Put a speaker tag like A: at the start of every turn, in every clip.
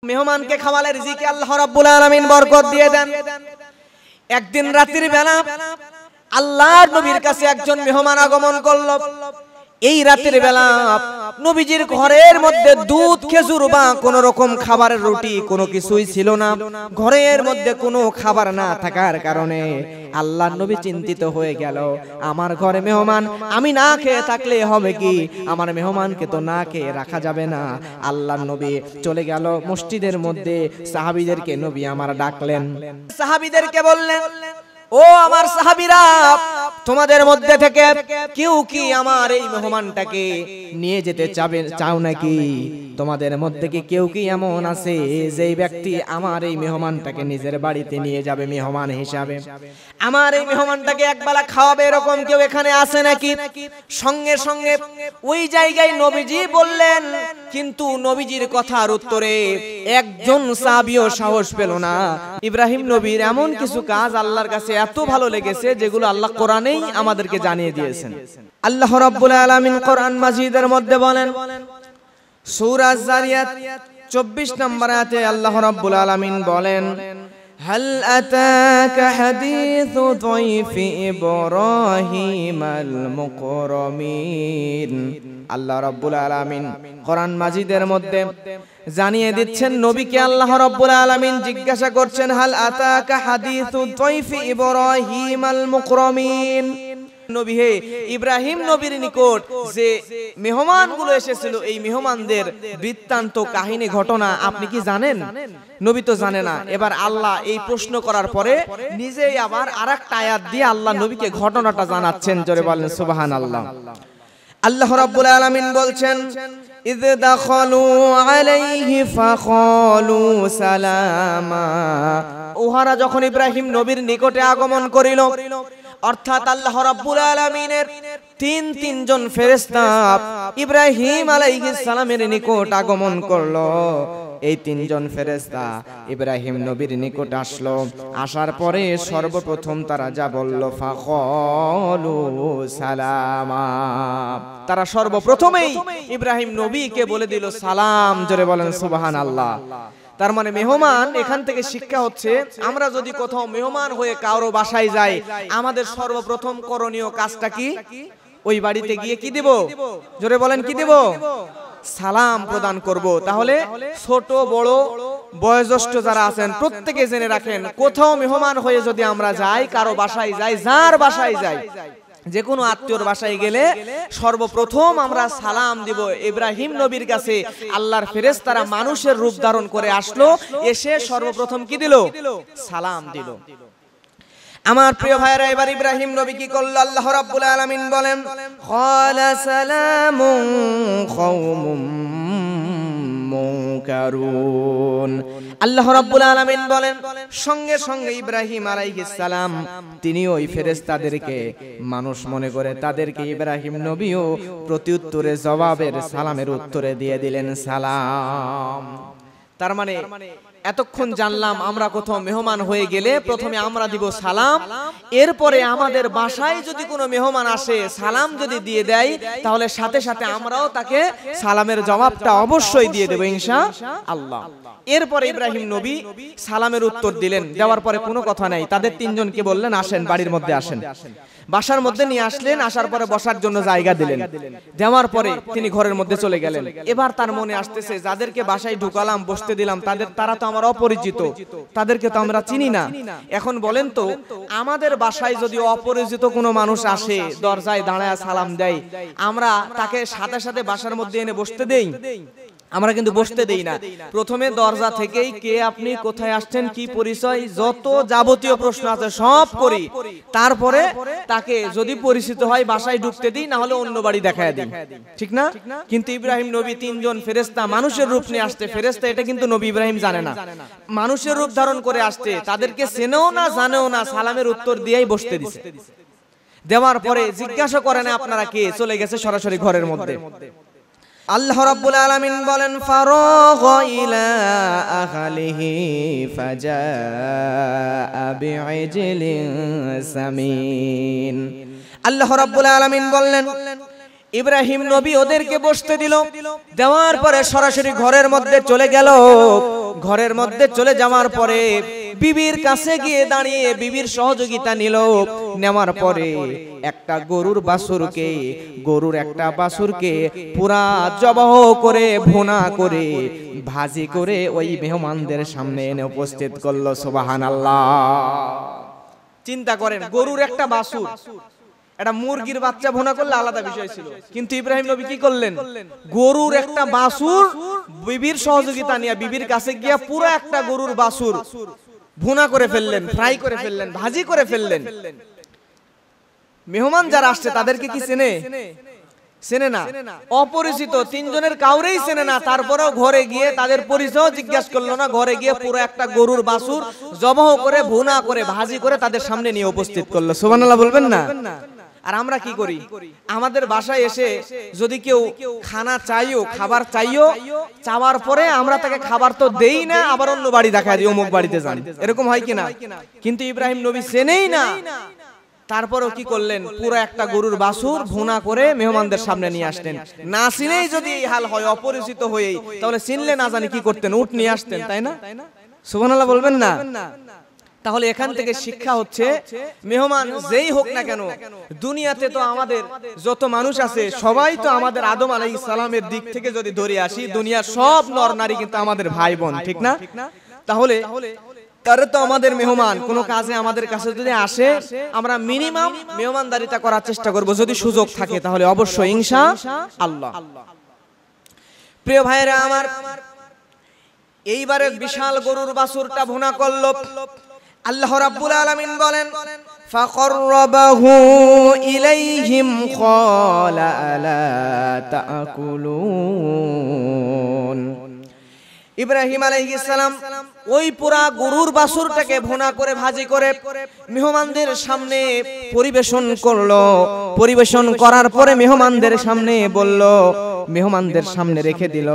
A: মেহমানকে খাওয়ালে রিজিকে আল্লাহ রাব্বুল আলামিন বরকত দিয়ে দেন। একদিন রাতের বেলা আল্লাহর নবীর কাছে একজন মেহমান আগমন করলো। এই রাতের বেলা নবীজির ঘরের মধ্যে দুধ খেজুর বা কোনো রকম খাবারের রুটি কোনো কিছুই ছিল না। ঘরের মধ্যে কোনো খাবার না থাকার কারণে আল্লাহর নবী চিন্তিত হয়ে গেল, আমার ঘরে মেহমান, আমি না খেয়ে থাকলে হবে কি? আমার মেহমানকে তো না খেয়ে রাখা যাবে না। আল্লাহর নবী চলে গেল মসজিদের মধ্যে। সাহাবীদেরকে নবী আমার ডাকলেন, সাহাবীদেরকে বললেন, ও আমার সাহাবীরা, তোমাদের মধ্যে থেকে কেউ কি আমার এই মেহমানটাকে নিয়ে যেতে চাও নাকি? তোমাদের মধ্যে কি কেউ কি এমন আছে যে ব্যক্তি আমার এই মেহমানটাকে নিজের বাড়িতে নিয়ে যাবে মেহমান হিসাবে, আমার এই মেহমানটাকে একবেলা খাওয়াবে, এরকম কেউ এখানে আছে নাকি? সঙ্গে সঙ্গে ওই জায়গায় নবীজি বললেন, কিন্তু নবীজির কথার উত্তরে একজন সাহাবীও সাহস পেল না। ইব্রাহিম নবীর এমন কিছু কাজ আল্লাহর কাছে এত ভালো লেগেছে যেগুলো আল্লাহ কোরআনেই আমাদেরকে জানিয়ে দিয়েছেন। আল্লাহ রাব্বুল আলামিন কোরআন মাজিদের মধ্যে বলেন, সূরা যারিয়াত 24 নম্বর আয়াতে আল্লাহ রাব্বুল আলামিন বলেন, হাল আতাকা হাদিসু যায়ফি ইব্রাহিমাল মুকরামিন। আল্লাহ রাব্বুল আলামিন কোরআন মাজিদের মধ্যে জানিয়ে দিচ্ছেন, নবীকে আল্লাহ রাব্বুল আলামিন জিজ্ঞাসা করছেন, হাল আতাকা হাদিসু যায়ফি ইব্রাহিমাল মুকরামিন। নবী হে, ইব্রাহিম নবীর নিকট যে মেহমানগুলো এসেছিল এই মেহমানদের বৃত্তান্ত, কাহিনী, ঘটনা আপনি কি জানেন? নবী তো জানে না। এবার আল্লাহ এই প্রশ্ন করার পরে নিজেই আবার আরেকটা আয়াত দিয়ে আল্লাহ নবীকে ঘটনাটা জানাচ্ছেন। জোরে বলেন সুবহানাল্লাহ। আল্লাহ রাব্বুল আলামিন বলছেন, ইয দাখালু আলাইহি ফাকালু সালামা। ওহারা যখন ইব্রাহিম নবীর নিকটে আগমন করিল, অর্থাৎ আল্লাহ রাব্বুল আলামিনের তিনজন ফেরেশতা ইব্রাহিম আলাইহিস সালামের নিকট আগমন করলো। এই তিনজন ফেরেশতা ইব্রাহিম নবীর নিকট আসলো। আসার পরে সর্বপ্রথম তারা যা বলল, ফাকালু সালামা। তারা সর্বপ্রথমেই ইব্রাহিম নবীকে বলে দিল সালাম। জোরে বলেন সুবহানাল্লাহ। তার মানে মেহমান, এখান থেকে শিক্ষা হচ্ছে, আমরা যদি কোথাও মেহমান হয়ে কারো বাসায় যাই, আমাদের সর্বপ্রথম করণীয় কাজটা কি? ওই বাড়িতে গিয়ে কি দিব? জোরে বলেন, কি দিব? সালাম প্রদান করব। তাহলে ছোট বড় বয়োজ্যেষ্ঠ যারা আছেন প্রত্যেকে জেনে রাখেন, কোথাও মেহমান হয়ে যদি আমরা যাই, কারো বাসায় যাই, যার বাসায় যাই, যে কোনো আত্মীয়র বাসায় গেলে সর্বপ্রথম আমরা সালাম দিব। ইব্রাহিম নবীর কাছে আল্লাহর ফেরেশতারা মানুষের রূপ ধারণ করে আসলো, এসে সর্বপ্রথম কি দিল? সালাম দিল। আমার প্রিয় ভাইরা, এবার ইব্রাহিম নবী কি করলো? আল্লাহ রাব্বুল আলামিন বলেন, ক্বালা সালামুন কওমুম মুনকারুন। আল্লাহ রাব্বুল আলামিন বলেন, সঙ্গে সঙ্গে ইব্রাহিম আলাইহিস সালাম তিনি ওই ফেরেশতাদেরকে মানুষ মনে করে তাদেরকে ইব্রাহিম নবীও প্রত্যুত্তরে জবাবের সালামের উত্তরে দিয়ে দিলেন সালাম। তার মানে এতক্ষণ জানলাম আমরা কোথাও মেহমান হয়ে গেলে প্রথমে আমরা দিব সালাম, এরপরে আমাদের বাসায় যদি কোনো মেহমান আসে সালাম যদি দিয়ে দেয়, তাহলে সাথে সাথে আমরাও তাকে সালামের জবাবটা অবশ্যই দিয়ে দেব ইনশাআল্লাহ। এরপরে ইব্রাহিম নবী সালামের উত্তর দিলেন। দেওয়ার পরে কোনো কথা নাই, তাদের তিনজনকে বললেন, আসেন বাড়ির মধ্যে আসেন। বাসার মধ্যে নিয়ে আসলেন, আসার পরে বসার জন্য জায়গা দিলেন। দেওয়ার পরে তিনি ঘরের মধ্যে চলে গেলেন। এবার তার মনে আসতেছে, যাদেরকে বাসায় ঢুকালাম, বসতে দিলাম, তারা তো আমার অপরিচিত, তাদেরকে তো আমরা চিনি না। এখন বলেন তো, আমাদের বাসায় যদি অপরিচিত কোনো মানুষ আসে, দরজায় দাঁড়ায় সালাম দেয়, আমরা তাকে সাথে সাথে বাসার মধ্যে এনে বসতে দেই? আমরা কিন্তু বসতে দেই না। প্রথমে দরজা থেকেই কে আপনি, কোথায় আসছেন, কি পরিচয়, যত যাবতীয় প্রশ্ন আছে সব করি। তারপরে তাকে যদি পরিচিত হয় বাসায় ঢুকতে দিই, না হলে অন্য বাড়ি দেখায় দিই, ঠিক না? কিন্তু ইব্রাহিম নবী তিনজন ফেরেশতা মানুষের রূপ নিয়ে আসতে, ফেরেশতা এটা কিন্তু নবী ইব্রাহিম জানে না, মানুষের রূপ ধারণ করে আসতে, তাদেরকে চেনেও না জানেও না, সালামের উত্তর দিয়েই বসতে দিছে। দেওয়ার পরে জিজ্ঞাসা করে না আপনারা কে, চলে গেছে সরাসরি ঘরের মধ্যে। আল্লাহ রাব্বুল আলামিন বলেন, ফারাগা ইলা আহলিহি ফাজাআ বিইজলিন সামিন। আল্লাহ রাব্বুল আলামিন বললেন, ইব্রাহিম নবী ওদেরকে বসতে দিল। দেওয়ার পরে সরাসরি ঘরের মধ্যে চলে গেল। ঘরের মধ্যে চলে যাওয়ার পরে বিবির কাছে গিয়ে দাঁড়িয়ে বিবির সহযোগিতা নিল। নেওয়ার পরে একটা গরুর একটা বাছুরকে পুরা জবাহ করে ভুনা করে ভাজি করে ওই মেহমানদের সামনে এনে উপস্থিত করলো। সুবহানাল্লাহ। চিন্তা করেন, গরুর একটা বাছুর, একটা মুরগির বাচ্চা ভুনা করলে আলাদা বিষয় ছিল, কিন্তু ইব্রাহিম নবী কি করলেন? গরুর একটা বাছুর বিবির সহযোগিতা নিয়ে বিবির কাছে গিয়া পুরো একটা গরুর বাছুর ভুনা করে ফেললেন, ফ্রাই করে ফেললেন, ভাজি করে ফেললেন। মেহমান যারা আসছে তাদেরকে কি চেনে না, অপরিচিত, তিনজনের কাউরেই চেনে না। তারপরেও ঘরে গিয়ে তাদের পরিচয় জিজ্ঞাসা করলো না, ঘরে গিয়ে পুরো একটা গরুর বাছুর জবাহ করে ভুনা করে ভাজি করে তাদের সামনে নিয়ে উপস্থিত করলো। সুবহানাল্লাহ বলবেন না? আর আমরা কি করি? আমাদের বাসায় এসে যদি কেউ খাবার চাইও, চাওয়ার পরে আমরা তাকে খাবার তো দেই না, আবার অন্য বাড়ি দেখায় দিই, অমুক বাড়িতে যান, এরকম হয় কিনা? কিন্তু ইব্রাহিম নবী চেনেই না, তারপরেও কি করলেন? পুরো একটা গরুর বাছুর ভুনা করে মেহমানদের সামনে নিয়ে আসলেন। না চিনেই যদি এই হাল হয়, অপরিচিত হয়েই, তাহলে চিনলে না জানি কি করতেন? উট নিয়ে আসতেন, তাই না? সুবহানাল্লাহ বলবেন না? তাহলে এখান থেকে শিক্ষা হচ্ছে, মেহমান যেই হোক না কেন, দুনিয়াতে তো আমাদের যত মানুষ আছে সবাই তো আমাদের আদম আলাইহিস সালামের দিক থেকে যদি ধরে আসি, দুনিয়ার সব নর নারী কিন্তু আমাদের ভাই বোন, ঠিক না? তাহলে তারা তো আমাদের মেহমান। কোনো কাজে আমাদের কাছে যদি আসে, আমরা মিনিমাম মেহমানদারিতা করার চেষ্টা করব, যদি সুযোগ থাকে তাহলে অবশ্যই ইনশাআল্লাহ। প্রিয় ভাইরা আমার, এইবারে বিশাল গরুর বাছুরটা ভুনা করলো। আল্লাহ রাব্বুল আলামিন বলেন, ফাকররাবাহু ইলাইহিম ক্বালা আলা তাআকুলুন। ইব্রাহিম আলাইহিস সালাম ওই পুরা গরুর বাছুরটাকে ভুনা করে ভাজি করে মেহমানদের সামনে পরিবেশন করলো। পরিবেশন করার পরে মেহমানদের সামনে বলল, মেহমানদের সামনে রেখে দিল,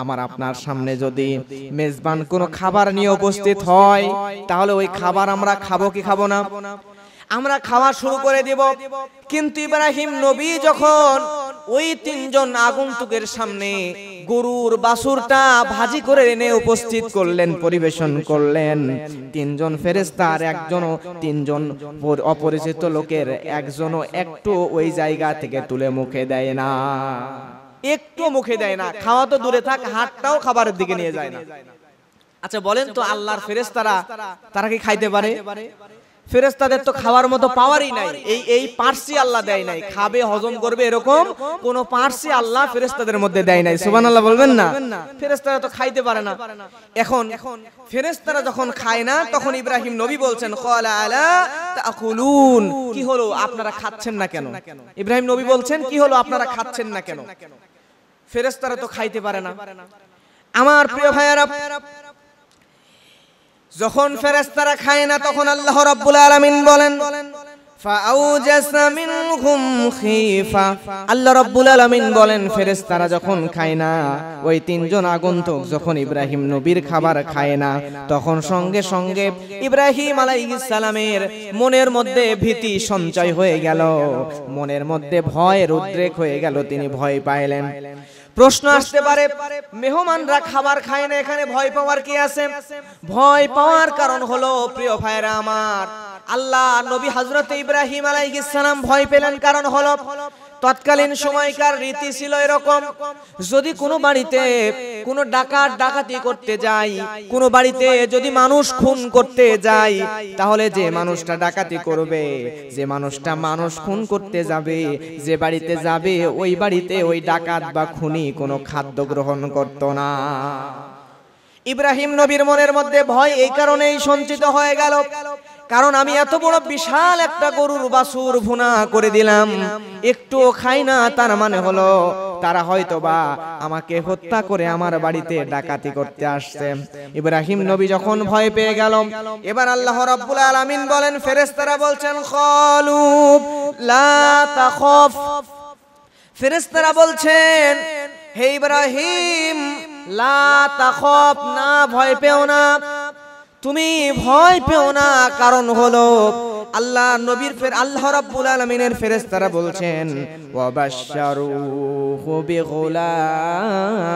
A: আমার আপনার সামনে যদি মেজবান কোনো খাবার নিয়ে উপস্থিত হয়, তাহলে ওই খাবার আমরা খাবো কি খাবো না? আমরা খাওয়া শুরু করে দিব। কিন্তু ইব্রাহিম নবী যখন ওই তিনজন আগন্তুকের সামনে গরুর বাছুরটা ভাজি করে এনে উপস্থিত করলেন, পরিবেশন করলেন, তিনজন ফেরেশতার তিনজন অপরিচিত লোকের একজনও একটু ওই জায়গা থেকে তুলে মুখে দেয় না, একটু মুখে দেয় না। খাওয়া তো দূরে থাক, হাতটাও খাবারের দিকে নিয়ে যায় না। আচ্ছা বলেন তো, আল্লাহর ফেরেশতারা তারা কি খাইতে পারে? ফেরেশতাদের তো খাওয়ার মতো পাওয়ারই নাই। এই পার্সি আল্লাহ দেয় নাই, খাবে হজম করবে এরকম কোন পার্সি আল্লাহ ফেরেশতাদের মধ্যে দেয় নাই। সুবহানাল্লাহ বলবেন না? ফেরেশতারা তো খাইতে পারে না। এখন ফেরেশতারা যখন খায় না, তখন ইব্রাহিম নবী বলছেন, ক্বালা আলা তাকুলুন, কি হলো আপনারা খাচ্ছেন না কেন? ইব্রাহিম নবী বলছেন, কি হলো আপনারা খাচ্ছেন না কেন? ফেরেশতারা তো খাইতে পারে না। আমার প্রিয় ভাইয়েরা, যখন ফেরেশতারা খায় না, তখন আল্লাহ রাব্বুল আলামিন বলেন, ফাআউজাসা মিনহুম খীফা। আল্লাহ রাব্বুল আলামিন বলেন, ফেরেশতারা যখন খায় না, ওই তিনজন আগন্তুক যখন ইব্রাহিম নবীর খাবার খায় না, তখন সঙ্গে সঙ্গে ইব্রাহিম আলাইহিস সালামের মনের মধ্যে ভীতি সঞ্চয় হয়ে গেল, মনের মধ্যে ভয়ের উদ্রেক হয়ে গেল, তিনি ভয় পাইলেন। প্রশ্ন আসতে পারে, মেহমানরা খাবার খায় না, এখানে ভয় পাওয়ার কি আছে? ভয় পাওয়ার কারণ হলো, প্রিয় ভাইরা আমার, আল্লাহ নবী হযরত ইব্রাহিম আলাইহিস সালাম ভয় পেলেন কারণ হলো, তৎকালীন সময়কার রীতি ছিল এরকম, যদি কোনো বাড়িতে কোনো ডাকাতি করতে যায়, কোনো বাড়িতে যদি মানুষ খুন করতে যায়, তাহলে যে মানুষটা ডাকাতি করবে, যে মানুষটা মানুষ খুন করতে যাবে, যে বাড়িতে যাবে, ওই বাড়িতে ওই ডাকাত বা খুনি কোনো খাদ্য গ্রহণ করত না। ইব্রাহিম নবীর মনের মধ্যে ভয় এই কারণেই সঞ্চিত হয়ে গেল, কারণ আমি এত বড় বিশাল একটা গরুর বাছুর ভুনা করে দিলাম, একটুও খাই না, তার মানে হলো তারা হয়তোবা আমাকে হত্যা করে আমার বাড়িতে ডাকাতি করতে আসছে। ইব্রাহিম নবী যখন ভয় পেয়ে গেল, এবার আল্লাহ রাব্বুল আলামিন বলেন, ফেরেশতারা বলছেন, ক্বালু লা তাখাফ। ফেরেশতারা বলছেন, হে ইব্রাহিম, লা তাখাফ, না ভয় পেও না, তুমি ভয় পেও না। কারণ হলো আল্লাহ নবীর আল্লাহ রাব্বুল আলামিনের ফেরেশতারা বলছেন ওয়াবাশশারুহু বিগুলামিন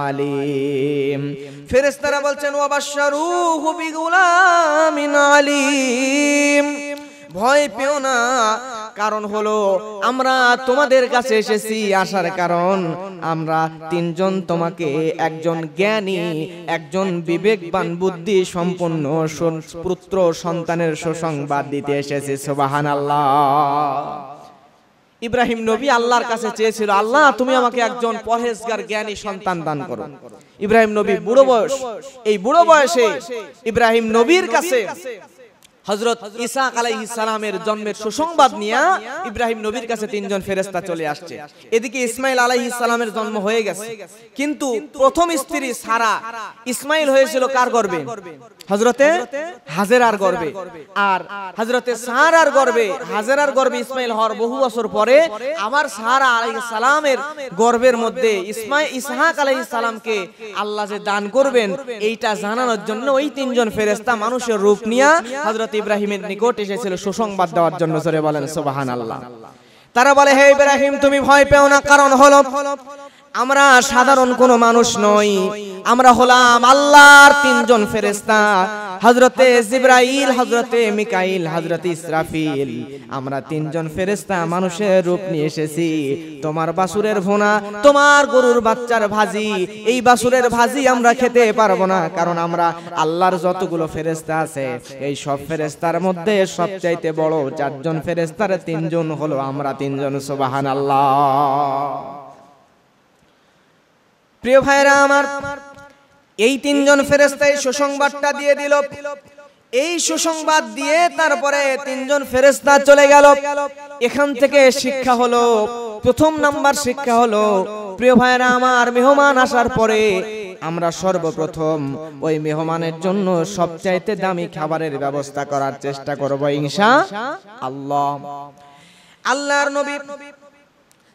A: আলিম। ফেরেশতারা বলছেন ওয়াবাশশারুহু বিগুলামিন আলিম, ভয় পেও না, কারণ হলো আমরা তোমাদের কাছে এসেছি, আসার কারণ আমরা তিনজন তোমাকে একজন জ্ঞানী, একজন বিবেকবান, বুদ্ধি সম্পন্ন পুত্র সন্তানের সুসংবাদ দিতে এসেছি। সুবহানাল্লাহ। ইব্রাহিম নবী আল্লাহর কাছে চেয়েছিল, আল্লাহ তুমি আমাকে একজন পরহেজগার জ্ঞানী সন্তান দান করো। ইব্রাহিম নবী বুড়ো বয়স, এই বুড়ো বয়সে ইব্রাহিম নবীর কাছে হযরত ঈসা আলাইহিস সালামের জন্মের সুসংবাদ নিয়ে ইব্রাহিম নবীর কাছে তিনজন ফেরেশতা চলে আসছে। এদিকে ইসমাইল আলাইহিস সালামের জন্ম হয়ে গেছে, কিন্তু প্রথম স্ত্রী সারা ইসমাইল হয়েছিল কার গর্ভে? হযরতে হাজেরার গর্ভে। আর হযরতে সারার গর্ভে, হাজেরার গর্ভে ইসমাইল হওয়ার বহু বছর পরে আবার সারা আলাইহিস সালামের গর্ভের মধ্যে ইসহাক আলাইহিস সালামকে আল্লাহ যে দান করবেন এইটা জানানোর জন্য ওই তিনজন ফেরেশতা মানুষের রূপ নিয়ে হযরত ইব্রাহিমের নিকট এসেছিল সুসংবাদ দেওয়ার জন্য। জোরে বলেন সুবহানাল্লাহ। তারা বলে, হে ইব্রাহিম তুমি ভয় পেও না, কারণ হলো আমরা সাধারণ কোনো মানুষ নই, আমরা হলাম আল্লাহর তিনজন ফেরেশতা, হযরতে জিবরাইল, হযরতে মিকাইল, হযরতে ইসরাফিল। আমরা তিনজন ফেরেশতা মানুষের রূপ নিয়ে এসেছি। তোমার বাছুরের ভুনা, তোমার গরুর বাচ্চার ভাজি, এই বাছুরের ভাজি আমরা খেতে পারবো না, কারণ আমরা আল্লাহর যতগুলো ফেরেশতা আছে এই সব ফেরেশতার মধ্যে সবচাইতে বড় চারজন ফেরেশতার তিনজন হলো আমরা তিনজন। সুবহানাল্লাহ। প্রিয় ভাইরা আমার, এই তিনজন ফেরেশতা এই সুসংবাদটা দিয়ে দিল। এই সুসংবাদ দিয়ে তারপরে তিনজন ফেরেশতা চলে গেল। এখান থেকে শিক্ষা হলো, প্রথম নাম্বার শিক্ষা হলো, প্রিয় ভাইরা আমার, মেহমান আসার পরে আমরা সর্বপ্রথম ওই মেহমানের জন্য সবচাইতে দামি খাবারের ব্যবস্থা করার চেষ্টা করব ইনশাআল্লাহ। আল্লাহর নবী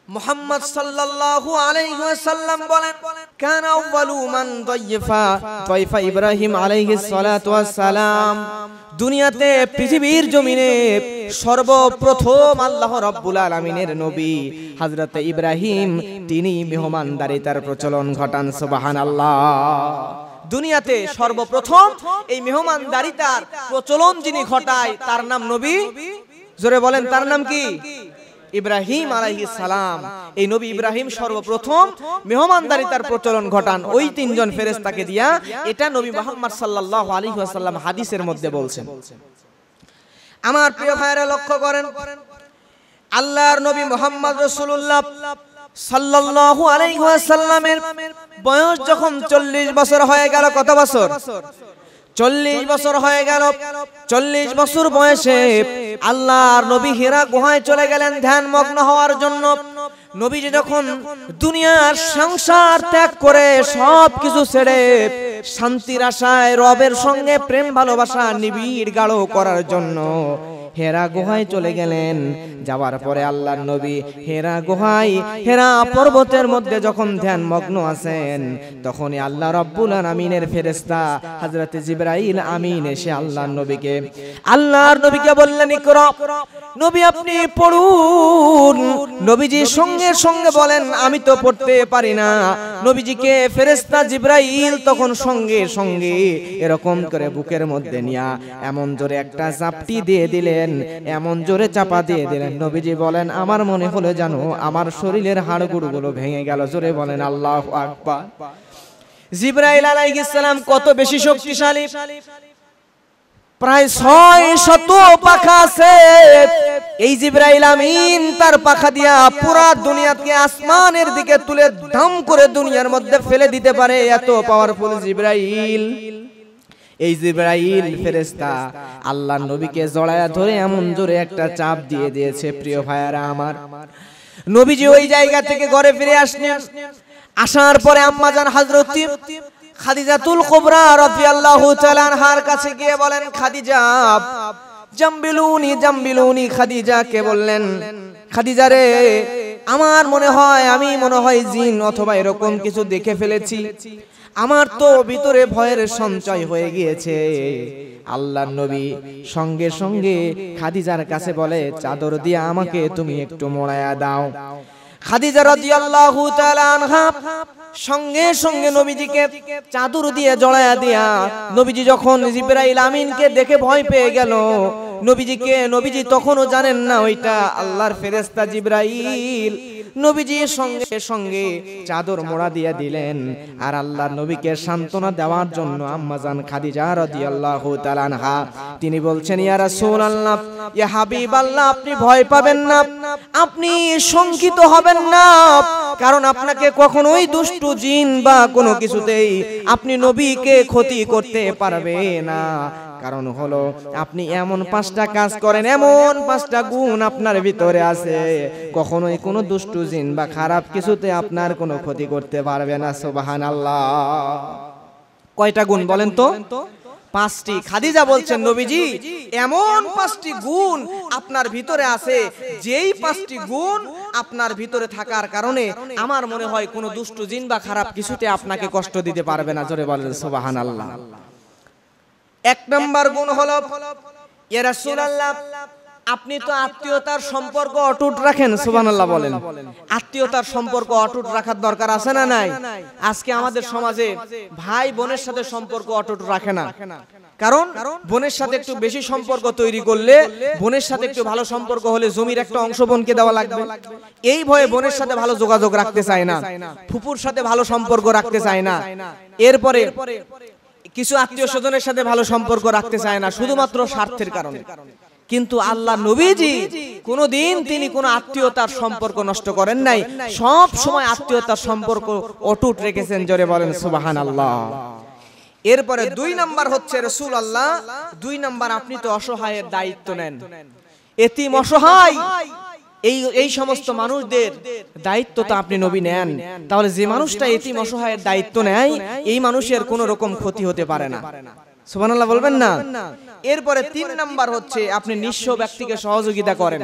A: মুহাম্মদ সাল্লাল্লাহু আলাইহি ওয়াসাল্লাম বলেন, কানা আউয়ালু মান দাইফা ইব্রাহিম আলাইহিস সালাতু ওয়াস সালাম। দুনিয়াতে পৃথিবীর জমিনে সর্বপ্রথম আল্লাহ রাব্বুল আলামিনের নবী হযরত ইব্রাহিম, তিনি মেহমানদারিতার প্রচলন ঘটান। সুবহানাল্লাহ। দুনিয়াতে সর্বপ্রথম এই মেহমানদারিতার প্রচলন যিনি ঘটায় তার নাম নবী, জোরে বলেন তার নাম কি? ইব্রাহিম আলাইহিস সালাম। এই নবী ইব্রাহিম সর্বপ্রথম মেহমানদারিতার প্রচলন ঘটান ওই তিনজন ফেরেশতাকে দিয়া। এটা নবী মুহাম্মদ সাল্লাল্লাহু আলাইহি ওয়াসাল্লাম হাদিসের মধ্যে বলছেন। আমার প্রিয় ভাইরা লক্ষ্য করেন, আল্লাহর নবী মুহাম্মদ রাসূলুল্লাহ সাল্লাল্লাহু আলাইহি ওয়াসাল্লামের বয়স যখন 40 বছর হয়ে গেল, কত বছর? 40 বছর হয়ে গেল। 40 বছর বয়সে আল্লাহর নবী হিরা গুহায় চলে গেলেন ধ্যান মগ্ন হওয়ার জন্য। নবীজি যখন দুনিয়ার সংসার ত্যাগ করে সব কিছু ছেড়ে শান্তির আশায় রবের সঙ্গে প্রেম ভালোবাসা নিবিড় গাঢ় করার জন্য হেরা গুহায় চলে গেলেন। যাওয়ার পরে আল্লাহর নবী হেরা গুহায়, হেরা পর্বতের মধ্যে যখন ধ্যান মগ্ন আছেন, তখনই আল্লাহ রাব্বুল আলামিনের ফেরেশতা হযরত জিবরাইল আমিন এসে আল্লাহর নবীকে বললেন, ইকরা, নবী আপনি পড়ুন। নবীজি সঙ্গে সঙ্গে বলেন, আমি তো পড়তে পারি না। নবীজিকে ফেরেশতা জিবরাইল তখন সঙ্গে সঙ্গে এরকম করে বুকের মধ্যে নিয়া এমন জোরে একটা চাপটি দিয়ে দিলেন, এমন জোরে চাপা দিয়ে দিলেন, নবীজি বলেন, আমার মনে হলো জানো আমার শরীরের হাড়গুড়গুলো ভেঙে গেল। জোরে বলেন আল্লাহু আকবার। জিবরাইল আলাইহিস সালাম কত বেশি শক্তিশালী, প্রায় 600 পাখা আছে। এই জিবরাইল আমিন তার পাখা দিয়া পুরা দুনিয়াকে আসমানের দিকে তুলে ধাম করে দুনিয়ার মধ্যে ফেলে দিতে পারে, এত পাওয়ারফুল জিবরাইল। এই জিবরাইল ফেরেশতা আল্লাহর নবীকে জড়ায়া ধরে এমন জোরে একটা চাপ দিয়ে দিয়েছে। প্রিয় ভাইয়ারা আমার, নবীজি ওই জায়গা থেকে ঘরে ফিরে আসলেন। আসার পরে আম্মাজান হযরত খাদিজাতুল কুবরা রাদিয়াল্লাহু তাআলা আনহার কাছে গিয়ে বলেন, খাদিজা জাম্বিলুনি জাম্বিলুনি। খাদিজাকে বললেন, খাদিজা রে, আমার মনে হয় আমি জিন অথবা এরকম কিছু দেখে ফেলেছি, আমার তো ভিতরে ভয়ের সঞ্চয় হয়ে গিয়েছে। আল্লাহর নবী সঙ্গে সঙ্গে খাদিজার কাছে বলে, চাদর দিয়ে আমাকে তুমি একটু মোড়ায়া দাও। খাদিজা রাদিয়াল্লাহু তাআলা আনহা সঙ্গে সঙ্গে নবীজিকে চাদর দিয়ে জড়ায়া দিয়া, নবীজি যখন জিবরাইল আমিনকে দেখে ভয় পেয়ে গেল, নবীজি তখনও জানেন না ওইটা আল্লাহর ফেরেশতা জিবরাইল। নবীজি সঙ্গে সঙ্গে চাদর মোড়া দিয়ে দিলেন। আর আল্লাহর নবীকে সান্ত্বনা দেওয়ার জন্য আম্মাজান খাদিজা রাদিয়াল্লাহু তাআলা আনহা তিনি বলছেন, ইয়া রাসূলুল্লাহ, ইয়া হাবিবাল্লাহ, আপনি ভয় পাবেন না, আপনি শঙ্কিত হবেন না, কারণ আপনাকে কখনোই দুষ্টু জিন বা কোনো কিছুতেই আপনি নবীকে ক্ষতি করতে পারবে না। কারণ হলো আপনি এমন 5টা কাজ করেন, এমন 5টা গুণ আপনার ভিতরে আছে, কখনোই কোনো দুষ্টু জিন বা খারাপ কিছুতে আপনার কোনো ক্ষতি করতে পারবে না। সুবহানাল্লাহ। কয়টা গুণ বলেন তো? 5টি। খাদিজা বলছেন, নবীজি এমন 5টি গুণ আপনার ভিতরে আছে, যেই 5টি গুণ আপনার ভিতরে থাকার কারণে আমার মনে হয় কোনো দুষ্টু জিন বা খারাপ কিছুতে আপনাকে কষ্ট দিতে পারবে না। জোরে বলেন সুবহানাল্লাহ। 1 নম্বর গুণ হলো, ইয়া রাসূলুল্লাহ, আপনি তো আত্মীয়তার সম্পর্ক অটুট রাখেন। সুবহানাল্লাহ বলেন। আত্মীয়তার সম্পর্ক অটুট রাখার দরকার আছে না নাই? আজকে আমাদের সমাজে ভাই বোনের সাথে সম্পর্ক অটুট রাখে না, কারণ বোনের সাথে একটু বেশি সম্পর্ক তৈরি করলে, বোনের সাথে একটু ভালো সম্পর্ক হলে জমির একটা অংশ বোনকে দেওয়া লাগবে, এই ভয়ে বোনের সাথে ভালো যোগাযোগ রাখতে চায় না, ফুপুর সাথে ভালো সম্পর্ক রাখতে চায় না, এরপরে কিছু আত্মীয় স্বজনের সাথে ভালো সম্পর্ক রাখতে চায় না, শুধুমাত্র স্বার্থের কারণে। কিন্তু আল্লাহ নবীজি কোনদিন তিনি কোন আত্মীয়তার সম্পর্ক নষ্ট করেন নাই, সব সময় আত্মীয়তার সম্পর্ক অটুট রেখেছেন। জোরে বলেন সুবহানাল্লাহ। এরপরে 2 নাম্বার হচ্ছে রাসূলুল্লাহ, 2 নাম্বার আপনি তো অসহায়ের দায়িত্ব নেন, এতিম অসহায় এই সমস্ত মানুষদের দায়িত্ব তো আপনি নবী নেন। তাহলে যে মানুষটা এতিম অসহায়ের দায়িত্ব নেয়, এই মানুষের কোনো রকম ক্ষতি হতে পারে না। সুবহানাল্লাহ বলবেন না? এরপরে 3 নাম্বার হচ্ছে আপনি নিঃস্ব ব্যক্তিকে সহযোগিতা করেন,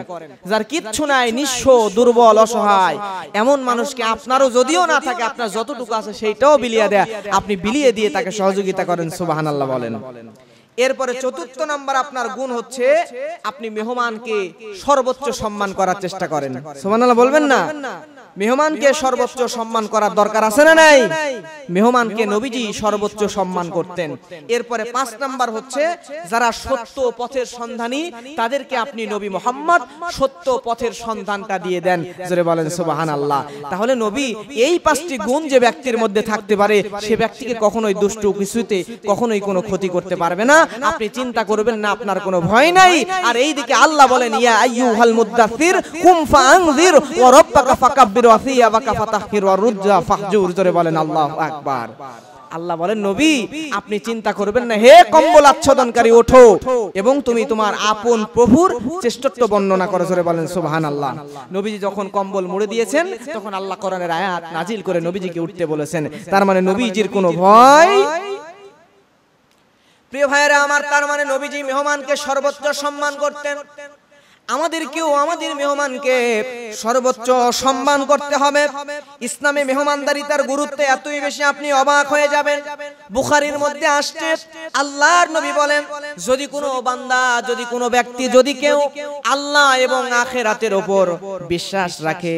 A: যার কিচ্ছু নাই, নিঃস্ব, দুর্বল, অসহায় এমন মানুষকে আপনারও যদিও না থাকে, আপনার যতটুকু আছে সেইটাও বিলিয়ে দেয়, আপনি বিলিয়ে দিয়ে তাকে সহযোগিতা করেন। সুবহানাল্লাহ বলেন। এরপরে 4 নাম্বার আপনার গুণ হচ্ছে আপনি মেহমানকে সর্বোচ্চ সম্মান করার চেষ্টা করেন। সুবহানাল্লাহ বলবেন না? মেহমানকে সর্বোচ্চ সম্মান করার দরকার আছে না নাই? মেহমানকে নবীজি সর্বোচ্চ সম্মান করতেন। এরপরে 5 নাম্বার হচ্ছে যারা সত্য পথের সন্ধানী, তাদেরকে আপনি নবী মুহাম্মদ সত্য পথের সন্ধানটা দিয়ে দেন। জোরে বলেন সুবহানাল্লাহ। তাহলে নবী এই 5টি গুণ যে ব্যক্তির মধ্যে থাকতে পারে, সে ব্যক্তিকে কখনোই দুষ্টু কিছুতে কখনোই কোনো ক্ষতি করতে পারবে না। আপনি চিন্তা করবেন না, আপনার কোনো ভয় নাই। আর এইদিকে আল্লাহ বলেন, ইয়া আইয়ুহাল মুদ্দাসসির কুম ফাআনজির ওয়া রাব্বাকা ফাকাব্বির ওয়া সিয়াবাকা ফাতাহহির ওয়া রুজ্জা ফাহজুর। জোরে বলেন আল্লাহু আকবার। আল্লাহ বলেন, নবী আপনি চিন্তা করবেন না, হে কম্বল আচ্ছাদনকারী, ওঠো এবং তুমি তোমার আপন প্রভুর শ্রেষ্ঠত্ব বর্ণনা করো। জোরে বলেন সুবহানাল্লাহ। নবীজি যখন কম্বল মুড়ে দিয়েছেন, তখন আল্লাহ কোরআনের আয়াত নাজিল করে নবীজিকে উঠতে বলেছেন। তার মানে নবীজির কোনো ভয়। প্রিয় ভাইরা আমার, তার মানে নবীজি মেহমানকে সর্বোচ্চ সম্মান করতেন। আমাদেরকেও আমাদের মেহমানকে সর্বোচ্চ সম্মান করতে হবে। ইসলামে মেহমানদারিতার গুরুত্ব এতই বেশি, আপনি অবাক হয়ে যাবেন। বুখারীর মধ্যে আসছে, আল্লাহর নবী বলেন, যদি কোনো বান্দা, যদি কোনো ব্যক্তি, যদি কেউ আল্লাহ এবং আখিরাতের উপর বিশ্বাস রাখে,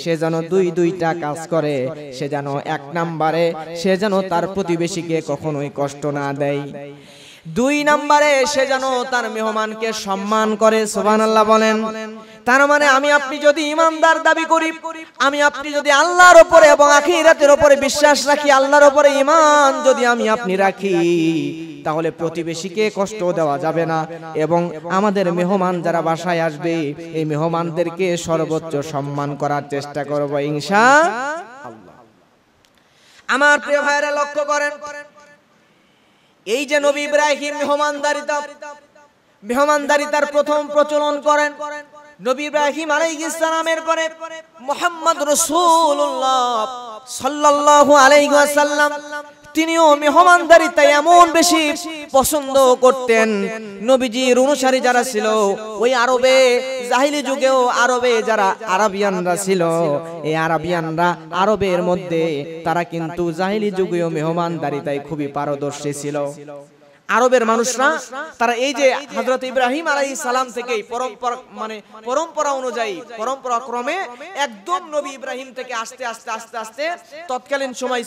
A: সে যেন দুইটা কাজ করে। সে যেন 1 নম্বরে সে যেন তার প্রতিবেশীকে কখনোই কষ্ট না দেয়, 2 নম্বরে সে যেন তার মেহমানকে সম্মান করে। সুবহানাল্লাহ বলেন। তার মানে আমি আপনি যদি ইমানদার দাবি করি, আমি আপনি যদি আল্লাহর উপরে এবং আখিরাতের উপরে বিশ্বাস রাখি, আল্লাহর উপরে ঈমান যদি আমি আপনি রাখি, তাহলে প্রতিবেশীকে কষ্ট দেওয়া যাবে না। এবং আমাদের মেহমান যারা বাসায় আসবে, এই মেহমানদেরকে সর্বোচ্চ সম্মান করার চেষ্টা করব ইনশাআল্লাহ। আমার প্রিয় ভাইরা লক্ষ্য করেন, এই যে নবী ইব্রাহিম মেহমানদারিতার প্রথম প্রচলন করেন, নবী ইব্রাহিম আলাইহিস সালামের পরে মুহাম্মদ রাসূলুল্লাহ সাল্লাল্লাহু আলাইহি ওয়াসাল্লাম তিনিও মেহমানদারিতা এমন বেশি পছন্দ করতেন। নবীজির অনুসারী যারা ছিল ওই আরবে জাহিলি যুগেও আরবে যারা আরাবিয়ানরা ছিল, এই আরাবিয়ানরা আরবের মধ্যে তারা কিন্তু জাহিলি যুগেও মেহমানদারিতায় খুবই পারদর্শী ছিল। আরবের মানুষরা তারা এই যে হযরত ইব্রাহিম আলাইহিস সালাম থেকে পরম্পরা অনুযায়ী পরম্পরা ক্রমে একদম নবী ইব্রাহিম থেকে আস্তে আস্তে আস্তে আস্তে তৎকালীন সময়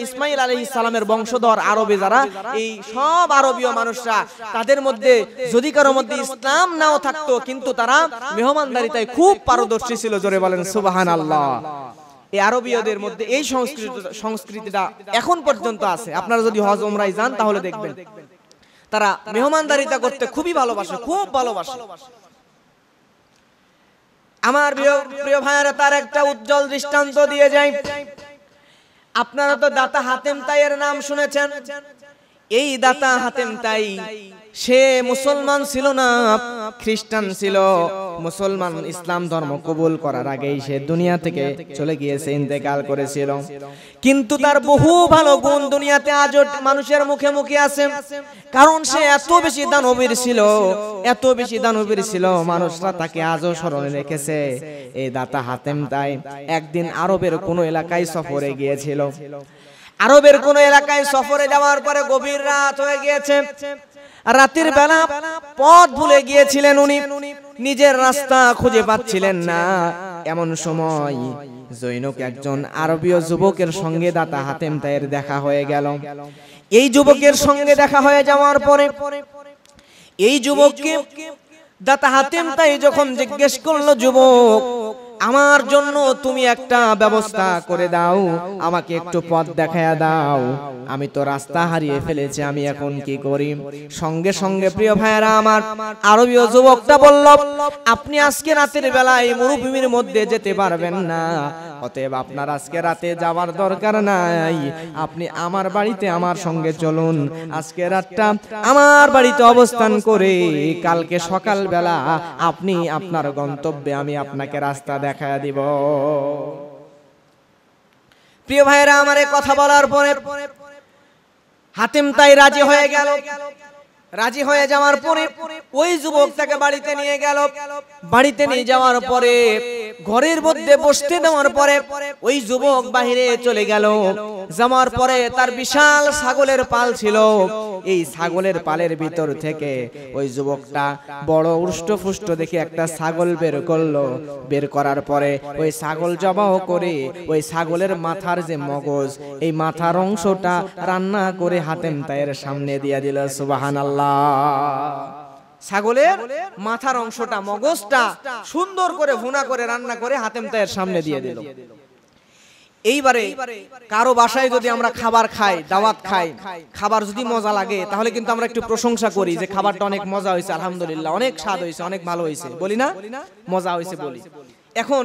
A: ইসমাইল আলাইহিস সালামের বংশধর আরবে যারা এই সব আরবীয় মানুষরা তাদের মধ্যে যদি কারো মধ্যে ইসলাম নাও থাকতো কিন্তু তারা মেহমানদারিতায় খুব পারদর্শী ছিল। জোরে বলেন সুবহানাল্লাহ। এই আরবীয়দের মধ্যে এই সংস্কৃতিটা এখন পর্যন্ত আছে। আপনারা যদি হজ উমরায় যান তাহলে দেখবেন তারা মেহমানদারিতা করতে খুবই ভালোবাসে, খুব ভালোবাসে। আমার প্রিয় ভাইয়েরা, তার একটা উজ্জ্বল দৃষ্টান্ত দিয়ে যায়। আপনারা তো দাতা হাতেম তাইয়ের নাম শুনেছেন। এই দাতা হাতেম তাই সে মুসলমান ছিল না, খ্রিস্টান ছিল। মুসলমান ইসলাম ধর্ম কবুল করার আগেই সে দুনিয়া থেকে চলে গিয়েছে, ইন্তেকাল করেছিল। কিন্তু তার বহু ভালো গুণ দুনিয়াতে আজও মানুষের মুখে মুখে আছে, কারণ সে এত বেশি দানবীর ছিল, এত বেশি দানবীর ছিল, মানুষরা তাকে আজও স্মরণে রেখেছে। এই দাতা হাতেম তাই একদিন আরবের কোন এলাকায় সফরে গিয়েছিল। আরবের কোন এলাকায় সফরে যাওয়ার পরে গভীর রাত হয়ে গিয়েছে। রাতের বেলা পথ ভুলে গিয়েছিলেন উনি, নিজের রাস্তা খুঁজে পাচ্ছিলেন না। এমন সময় জৈনক একজন আরবীয় যুবকের সঙ্গে দাতা হাতেম তাইয়ের দেখা হয়ে গেল। এই যুবকের সঙ্গে দেখা হয়ে যাওয়ার পরে এই যুবককে দাতা হাতেম তাই যখন জিজ্ঞেস করলো, যুবক আমার জন্য তুমি একটা ব্যবস্থা করে দাও, আমাকে একটু পথ দেখায়া দাও, আমি তো রাস্তা হারিয়ে ফেলেছি, আমি এখন কি করি? সঙ্গে সঙ্গে প্রিয় ভাইয়েরা আমার আরবীয় যুবকটা বলল, আপনি আজকে রাতের বেলায় মরুভূমির মধ্যে যেতে পারবেন না, অতএব আপনার আজকে রাতে যাওয়ার দরকার নাই, আপনি আমার বাড়িতে আমার সঙ্গে চলুন। আজকে রাতটা আমার বাড়িতে অবস্থান করে কালকে সকাল বেলা আপনি আপনার গন্তব্যে আমি আপনাকে রাস্তা দেখায়া দিব। প্রিয় ভাইরা আমার, এই কথা বলার পরে হাতেম তাই রাজি হয়ে গেল। রাজি হয়ে যাওয়ার পরে ওই যুবক তাকে বাড়িতে নিয়ে গেল। বাড়িতে নিয়ে যাওয়ার পরে ঘরের মধ্যে বসতে দেওয়ার পরে ওই যুবক বাহিরে চলে গেল। যাওয়ার পরে তার বিশাল ছাগলের পাল ছিল। এই ছাগলের পালের ভিতর থেকে ওই যুবকটা বড় উষ্টপুষ্ট দেখে একটা ছাগল বের করলো। বের করার পরে ওই ছাগল জবাহ করে ওই ছাগলের মাথার যে মগজ, এই মাথার অংশটা রান্না করে হাতেম তাইয়ের সামনে দিয়ে দিল। সুবহানাল্লাহ। ছাগলের মাথার অংশটা, মগজটা সুন্দর করে ভুনা করে রান্না করে হাতেম তাইয়ের সামনে দিয়ে দিল। এইবারে কারো বাসায় যদি আমরা খাবার খাই, দাওয়াত খাই, খাবার যদি মজা লাগে তাহলে কিন্তু আমরা একটু প্রশংসা করি যে খাবারটা অনেক মজা হয়েছে, আলহামদুলিল্লাহ, অনেক স্বাদ হয়েছে, অনেক ভালো হয়েছে, বলি না? মজা হয়েছে বলি। এখন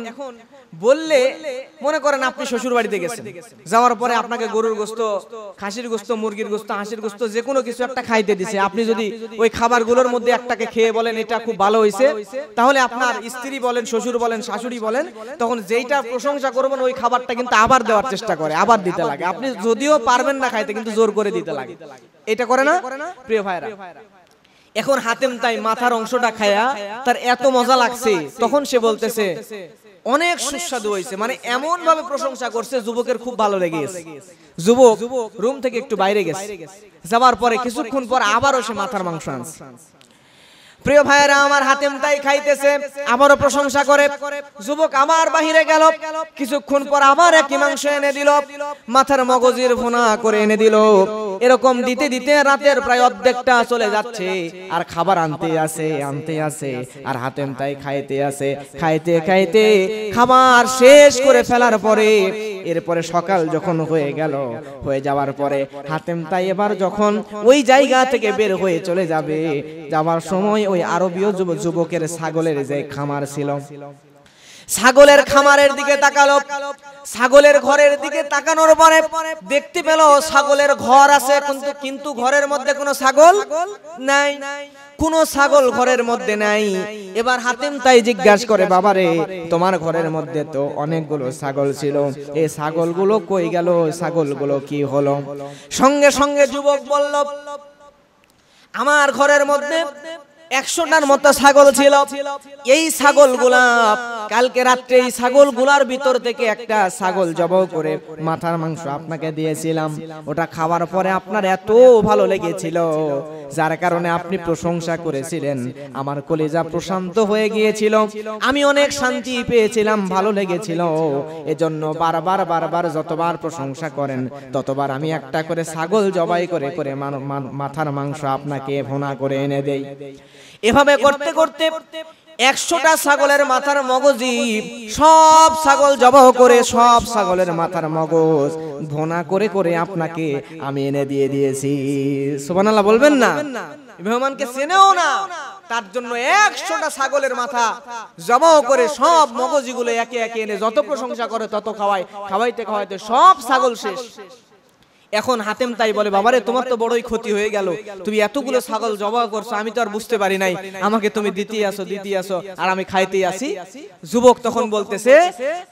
A: বললে মনে করেন আপনি শ্বশুর বাড়িতে গেছেন, যাওয়ার পরে আপনাকে গরুর গোশত, খাসির গোশত, মুরগির গোশত, হাঁসের গোশত যে কোনো কিছু একটা খাইতে দিছে। আপনি যদি ওই খাবারগুলোর মধ্যে একটাকে খেয়ে বলেন এটা খুব ভালো হয়েছে, তাহলে আপনার স্ত্রী বলেন, শ্বশুর বলেন, শাশুড়ি বলেন, তখন যেইটা প্রশংসা করবেন ওই খাবারটা কিন্তু আবার দেওয়ার চেষ্টা করে, আবার দিতে লাগে। আপনি যদিও পারবেন না খাইতে কিন্তু জোর করে দিতে লাগে। এটা করে না প্রিয় ভাইরা? এখন হাতেম তাই মাথার অংশটা খায়া তার এত মজা লাগছে, তখন সে বলতেছে অনেক সুস্বাদু হয়েছে, মানে এমন ভাবে প্রশংসা করছে যুবকের খুব ভালো লেগে গেছে। যুবক রুম থেকে একটু বাইরে গেছে, যাবার পরে কিছুক্ষণ পর আবারও সে মাথার মাংস আনছে। প্রিয় ভাইয়েরা আমার, হাতেম তাই খাইতেছে, আবারও প্রশংসা করে। যুবক আবার বাহিরে গেল, কিছুক্ষণ পর আবার একই মাংস এনে দিল, মাথার মগজের ভুনা করে এনে দিল। এরকম দিতে দিতে রাতের প্রায় অর্ধেকটা চলে যাচ্ছে, আর খাবার আনতে আসে, আর হাতেম তাই খাইতে আসে। খাইতে খাইতে খাবার শেষ করে ফেলার পরে এরপরে সকাল যখন হয়ে গেল, হয়ে যাওয়ার পরে হাতেম তাই এবার যখন ওই জায়গা থেকে বের হয়ে চলে যাবে, যাওয়ার সময় ওই আরবীয় যুবকের ছাগলের যে খামার ছিল, ছাগলের খামারের দিকে তাকালো। ছাগলের ঘরের দিকে তাকানোর পরে দেখতে পেল ছাগলের ঘর আছে, কিন্তু ঘরের মধ্যে কোনো ছাগল নাই, কোনো ছাগল ঘরের মধ্যে নাই। এবার হাতেম তাই জিজ্ঞাসা করে, বাবারে তোমার ঘরের মধ্যে তো অনেকগুলো ছাগল ছিল, এই ছাগলগুলো কই গেল, ছাগলগুলো কি হলো? সঙ্গে সঙ্গে যুবক বলল, আমার ঘরের মধ্যে 100টার মতো ছাগল ছিল। এই ছাগলগুলা কালকে রাত্রে এই ছাগলগুলার ভিতর থেকে একটা ছাগল জবাই করে মাথার মাংস আপনাকে দিয়েছিলাম। ওটা খাওয়ার পরে আপনার এত ভালো লেগেছিল, যার কারণে আপনি প্রশংসা করেছিলেন, আমার কলিজা প্রশান্ত হয়ে গিয়েছিল, আমি অনেক শান্তি পেয়েছিলাম, ভালো লেগেছিল। এজন্য বারবার বারবার যতবার প্রশংসা করেন ততবার আমি একটা করে ছাগল জবাই করে করে মাথার মাংস আপনাকে ভুনা করে এনে দেই। এভাবে করতে করতে 100টা ছাগলের মাথার মগজি সব ছাগল জবাই করে সব ছাগলের মাথার মগজ ভুনা করে করে আপনাকে আমি এনে দিয়ে দিয়েছি। সুবহানাল্লাহ বলবেন না? মেহমানকে চেনেও না, তার জন্য 100টা ছাগলের মাথা জবাই করে সব মগজিগুলো একে একে এনে যত প্রশংসা করে তত খাওয়াইতে খাওয়াইতে সব ছাগল শেষ। এখন হাতেম তাই বলে, বাবারে তোমার তো বড়ই ক্ষতি হয়ে গেল, তুমি এতগুলো ছাগল জবাই করছো, আমি তো আর বুঝতে পারি নাই, আমাকে তুমি দিতে আসো আর আমি খাইতেই আসি। যুবক তখন বলতেছে,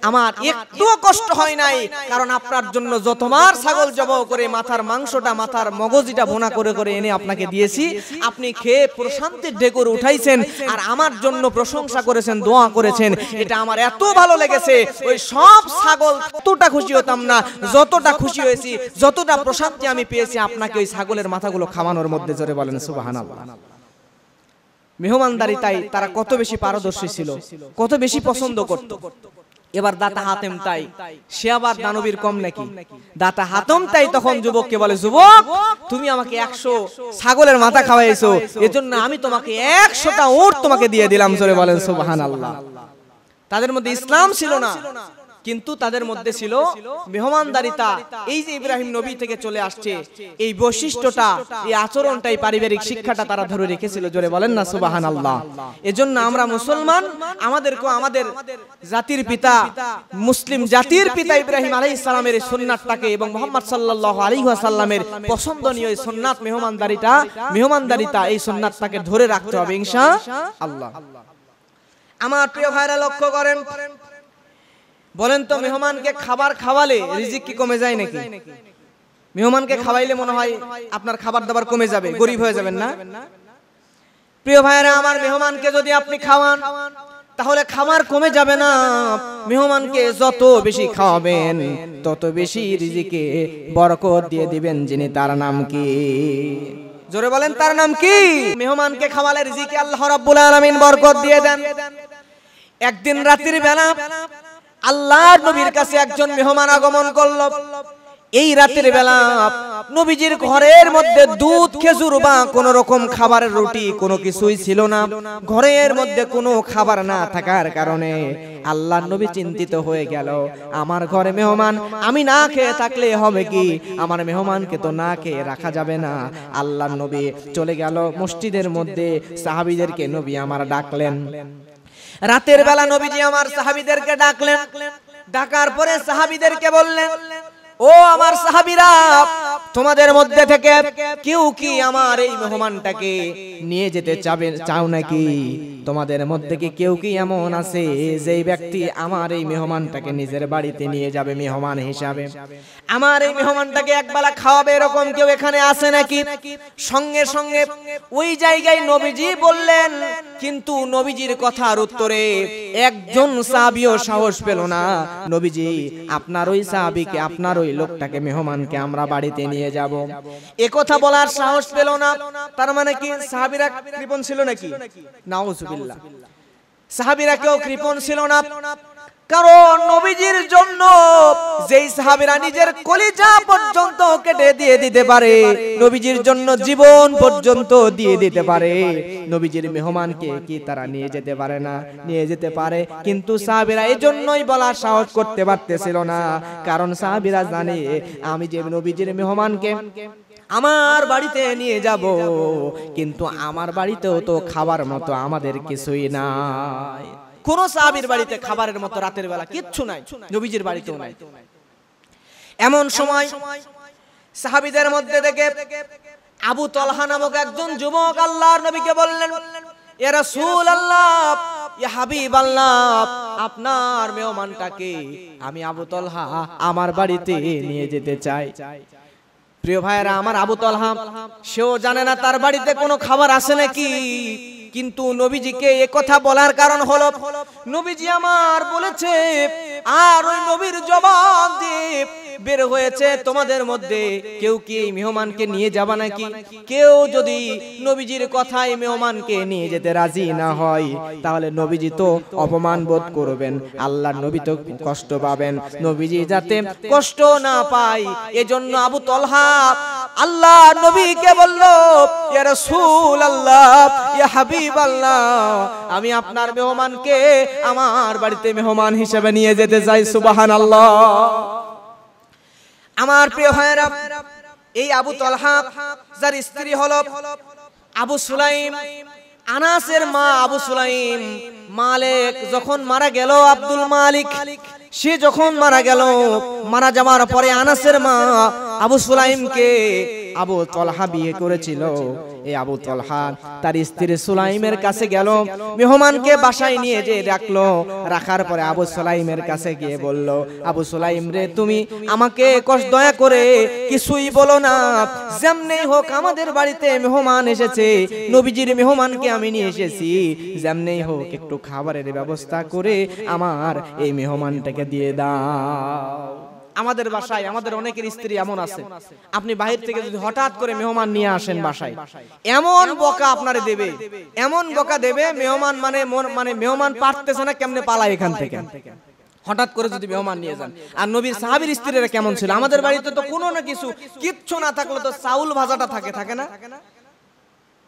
A: আমার একটুও কষ্ট হয় নাই, কারণ আপনার জন্য যতবার ছাগল জবাই করে মাথার মাংসটা মাথার মগজিটা ভুনা করে করে এনে আপনাকে দিয়েছি, আপনি খেয়ে প্রশান্তির ঢেকুর উঠাইছেন আর আমার জন্য প্রশংসা করেছেন, দোয়া করেছেন, এটা আমার এত ভালো লেগেছে, ওই সব ছাগল ততটা খুশি হতাম না যতটা খুশি হয়েছি, যতটা প্রশান্তি আমি পেয়েছি আপনাকে ওই ছাগলের মাথাগুলো খাওয়ানোর মধ্যে। জোরে বলেন সুবহানাল্লাহ। মেহমানদারি তাই তারা কত বেশি পারদর্শী ছিল, কত বেশি পছন্দ করত। এবার দাতা হাতেম তাই, সে আবার দানবীর কম নাকি? দাতা হাতেম তাই তখন যুবককে বলে, যুবক তুমি আমাকে 100 ছাগলের মাথা খাওয়াইছো, এজন্য আমি তোমাকে 100টা উট তোমাকে দিয়ে দিলাম। জোরে বলেন সুবহানাল্লাহ। তাদের মধ্যে ইসলাম ছিল না, কিন্তু তাদের মধ্যে ছিল মেহমানদারিতা। এই যে ইব্রাহিম নবী থেকে চলে আসছে, এই বৈশিষ্ট্যটা, এই আচরণটাই, পারিবারিক শিক্ষাটা তারা ধরে রেখেছিল। জোরে বলেন না সুবহানাল্লাহ। এজন্য আমরা মুসলমান, আমাদেরকে আমাদের জাতির পিতা, মুসলিম জাতির পিতা ইব্রাহিম আলাইহিস সালামের এই সুন্নাতটাকে এবং মুহাম্মদ সাল্লাল্লাহু আলাইহি ওয়াসাল্লামের পছন্দনীয় এই সুন্নাত মেহমানদারিতা এই সুন্নাতটাকে ধরে রাখতে হবে ইনশাআল্লাহ। আমার প্রিয় ভাইরা লক্ষ্য করেন, বলেন তো মেহমানকে খাবার খাওয়ালে রিজিক কি কমে যায় নাকি? মেহমানকে খাওয়াইলে মনে হয় আপনার খাবার দাবার কমে যাবে, গরিব হয়ে যাবেন না? প্রিয় ভাইরা আমার, মেহমানকে যদি আপনি খাওয়ান তাহলে খাবার কমে যাবে না। মেহমানকে যত বেশি খাওয়াবেন তত বেশি রিজিকে বরকত দিয়ে দিবেন। যিনি, তার নাম কি? জোরে বলেন, তার নাম কি? মেহমানকে খাওয়ালে রিজিকে আল্লাহ রাব্বুল আলামিন বরকত দিয়ে দেন। একদিন রাতের বেলা আল্লাহর নবীর কাছে একজন মেহমান আগমন করল। এই রাতের বেলা নবীজির ঘরের মধ্যে দুধ, খেজুর বা কোন রকম খাবারের রুটি কোনো কিছুই ছিল না। ঘরের মধ্যে কোনো খাবার না থাকার কারণে আল্লাহর নবী চিন্তিত হয়ে গেল, আমার ঘরে মেহমান, আমি না খেয়ে থাকলে হবে কি? আমার মেহমানকে তো না খেয়ে রাখা যাবে না। আল্লাহর নবী চলে গেল মসজিদের মধ্যে, সাহাবীদেরকে নবী আমার ডাকলেন। রাতের বেলা নবীজি আমার সাহাবীদেরকে ডাকলেন। ডাকার পরে সাহাবীদেরকে বললেন, ও আমার সাহাবীরা, তোমাদের মধ্যে থেকে কেউ কি আমার এই মেহমানটাকে নিয়ে যেতে চাও নাকি? তোমাদের মধ্যে কি কেউ কি এমন আছে যে ব্যক্তি আমার এই মেহমানটাকে নিজের বাড়িতে নিয়ে যাবে মেহমান হিসাবে, আমার এই মেহমানটাকে একবেলা খাওয়াবে, এরকম কেউ এখানে আছে নাকি? সঙ্গে সঙ্গে ওই জায়গায় নবীজি বললেন, কিন্তু নবীজির কথার উত্তরে একজন সাহাবীও সাহস পেল না, নবীজি আপনার ওই সাহাবীকে, আপনার ওই লোকটাকে, মেহমানকে আমরা বাড়িতে নিয়ে যাব, এ কথা বলার সাহস পেল না। তার মানে কি সাহাবীরা কৃপণ ছিল নাকি? নাউজুবিল্লাহ, সাহাবীরা কেউ কৃপণ ছিল না। কারণ নবীজির জন্য যেই সাহাবীরা নিজের কলিজা পর্যন্ত কেটে দিয়ে দিতে পারে, নবীজির জন্য জীবন পর্যন্ত দিয়ে দিতে পারে, নবীজির মেহমানকে কি তারা নিয়ে যেতে পারে না? নিয়ে যেতে পারে। কিন্তু সাহাবীরা এই জন্যই বলার সাহস করতে পারতেছিল না, কারণ সাহাবীরা জানে আমি যে নবীজির মেহমানকে আমার বাড়িতে নিয়ে যাব, কিন্তু আমার বাড়িতেও তো খাবার মতো আমাদের কিছুই নাই। কোন সাহাবীর বাড়িতে খাবারের মতো রাতের বেলা কিচ্ছু নাই, নবীজির বাড়িতেও নাই। এমন সময় সাহাবীদের মধ্যে থেকে আবু তলহা নামক একজন যুবক আল্লাহর নবীকে বললেন, ইয়া রাসূলুল্লাহ, ইয়া হাবিবাল্লাহ, আপনার মেহমানটাকে আমি আবু তলহা আমার বাড়িতে নিয়ে যেতে চাই। প্রিয় ভাইরা আমার, আবু তলহা সেও জানে না তার বাড়িতে কোনো খাবার আছে নাকি, কিন্তু নবীজিকে এই কথা বলার কারণ হলো নবীজি আমার বলেছে, আর ওই নবীর জবান দিয়ে বের হয়েছে, তোমাদের মধ্যে কেউ কি এই মেহমানকে নিয়ে যাবা নাকি? কেউ যদি নবীজির কথায় মেহমানকে নিয়ে যেতে রাজি না হয়, তাহলে নবীজি তো অপমান বোধ করবেন, আল্লাহর নবী তো কষ্ট পাবেন। নবীজি যাতে কষ্ট না পায়, এজন্য আবু তলহা আল্লাহ নবীকে বলল, ইয়া রাসূলুল্লাহ, ইয়া হাবিবাল্লাহ, আমি আপনার মেহমানকে আমার বাড়িতে মেহমান হিসেবে নিয়ে যেতে চাই। সুবহানাল্লাহ। আমার প্রিয় ভাইরা, এই আবু তলহা যার স্ত্রী হলো আবু সুলাইম, আনাসের মা আবু সুলাইম, মালিক যখন মারা গেল, আব্দুল মালিক সে যখন মারা গেল, মারা যাওয়ার পরে আনাসের মা আবু সুলাইমকে আবু তলহা বিয়ে করেছিল। এই আবু তলহা তার স্ত্রী সুলাইমের কাছে গেল, মেহমানকে বাসায় নিয়ে যে রাখলো, রাখার পরে আবু সুলাইমের কাছে গিয়ে বলল, আবু সুলাইম রে, তুমি আমাকে কষ্ট দয়া করে কিছুই বলো না, যেমনেই হোক আমাদের বাড়িতে মেহমান এসেছে, নবীজির মেহমানকে আমি নিয়ে এসেছি, যেমনেই হোক একটু খাবারের ব্যবস্থা করে আমার এই মেহমানটাকে দিয়ে দাও। আমাদের বাসায় আমাদের অনেকের স্ত্রী এমন আছে, আপনি বাহির থেকে যদি হঠাৎ করে মেহমান নিয়ে আসেন বাসায়, এমন বকা আপনারে দেবে, এমন বকা দেবে, মেহমান মানে মেহমান পারতেছে না কেমনে পালায় এখান থেকে, হঠাৎ করে যদি মেহমান নিয়ে যান। আর নবীর সাহাবীর স্ত্রীরা কেমন ছিল, আমাদের বাড়িতে তো কোনো না কিছু, কিচ্ছু না থাকলে তো চাউল ভাজাটা থাকে না,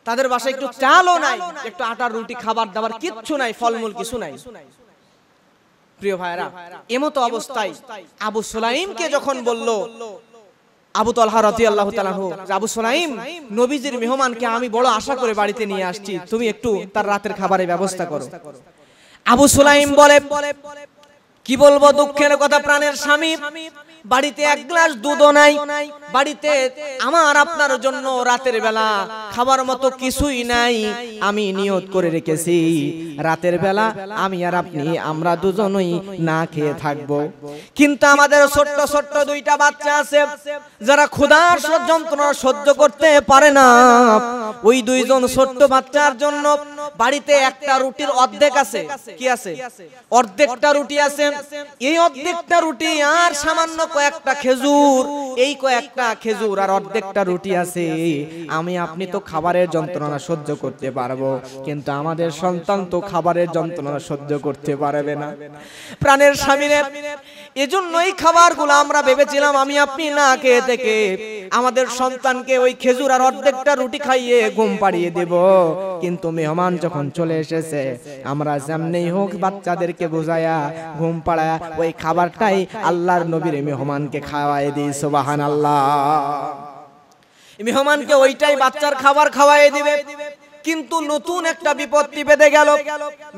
A: তাদের বাসায় একটু চালও নাই, একটু আটার রুটি খাবার দাবার কিচ্ছু নাই, ফলমূল কিছু নাই। প্রিয় ভাইরা, এমতো অবস্থায় আবু সুলাইমকে যখন বলল আবু তলহা রাদিয়াল্লাহু তাআলা আনহু, আবু সুলাইম, নবীজির মেহমানকে আমি বড় আশা করে বাড়িতে নিয়ে আসছি, তুমি একটু তার রাতের খাবারের ব্যবস্থা করো। আবু সুলাইম বলে, কি বলবো দুঃখের কথা, প্রাণের স্বামী, বাড়িতে এক গ্লাস দুধও নাই, বাড়িতে আমার আপনার জন্য রাতের বেলা খাবার মতো কিছুই নাই, আমি নিয়ত করে রেখেছি রাতের বেলা আমি আর আপনি আমরা দুজনই না খেয়ে থাকবো, কিন্তু আমাদের ছোট্ট ছোট্ট দুইটা বাচ্চা আছে যারা ক্ষুধার যন্ত্রণা সহ্য করতে পারে না, ওই দুইজন ছোট্ট বাচ্চার জন্য বাড়িতে একটা রুটির অর্ধেক আছে, কি আছে, অর্ধেকটা রুটি আছে, এই অর্ধেকটা রুটি আর সামান্য কয়েকটা খেজুর, এই কয়েকটা খেজুর আর অর্ধেকটা রুটি আছে, আমি আপনি তো খাবারের যন্ত্রণা সহ্য করতে পারবো, কিন্তু আমাদের সন্তান তো খাবারের যন্ত্রণা সহ্য করতে পারবে না। প্রাণের স্বামীরে, এজন্য এই খাবারগুলো আমরা ভেবেছিলাম আমি আপনি না খেয়ে থেকে আমাদের সন্তানকে ওই খেজুর আর অর্ধেকটা রুটি খাইয়ে ঘুম পাড়িয়ে দেব, কিন্তু মেহমান যখন চলে এসেছে আমরা যেমনি হোক বাচ্চাদেরকে বোঝায়া ঘুম পাড়ায়া ওই খাবারটাই আল্লাহর নবীর মেহমানকে খাওয়াই দিই। সুবহানাল্লাহ। মেহমানকে ওইটাই বাচ্চার খাবার খাওয়াই দিবে, কিন্তু নতুন একটা বিপত্তি বেঁধে গেল।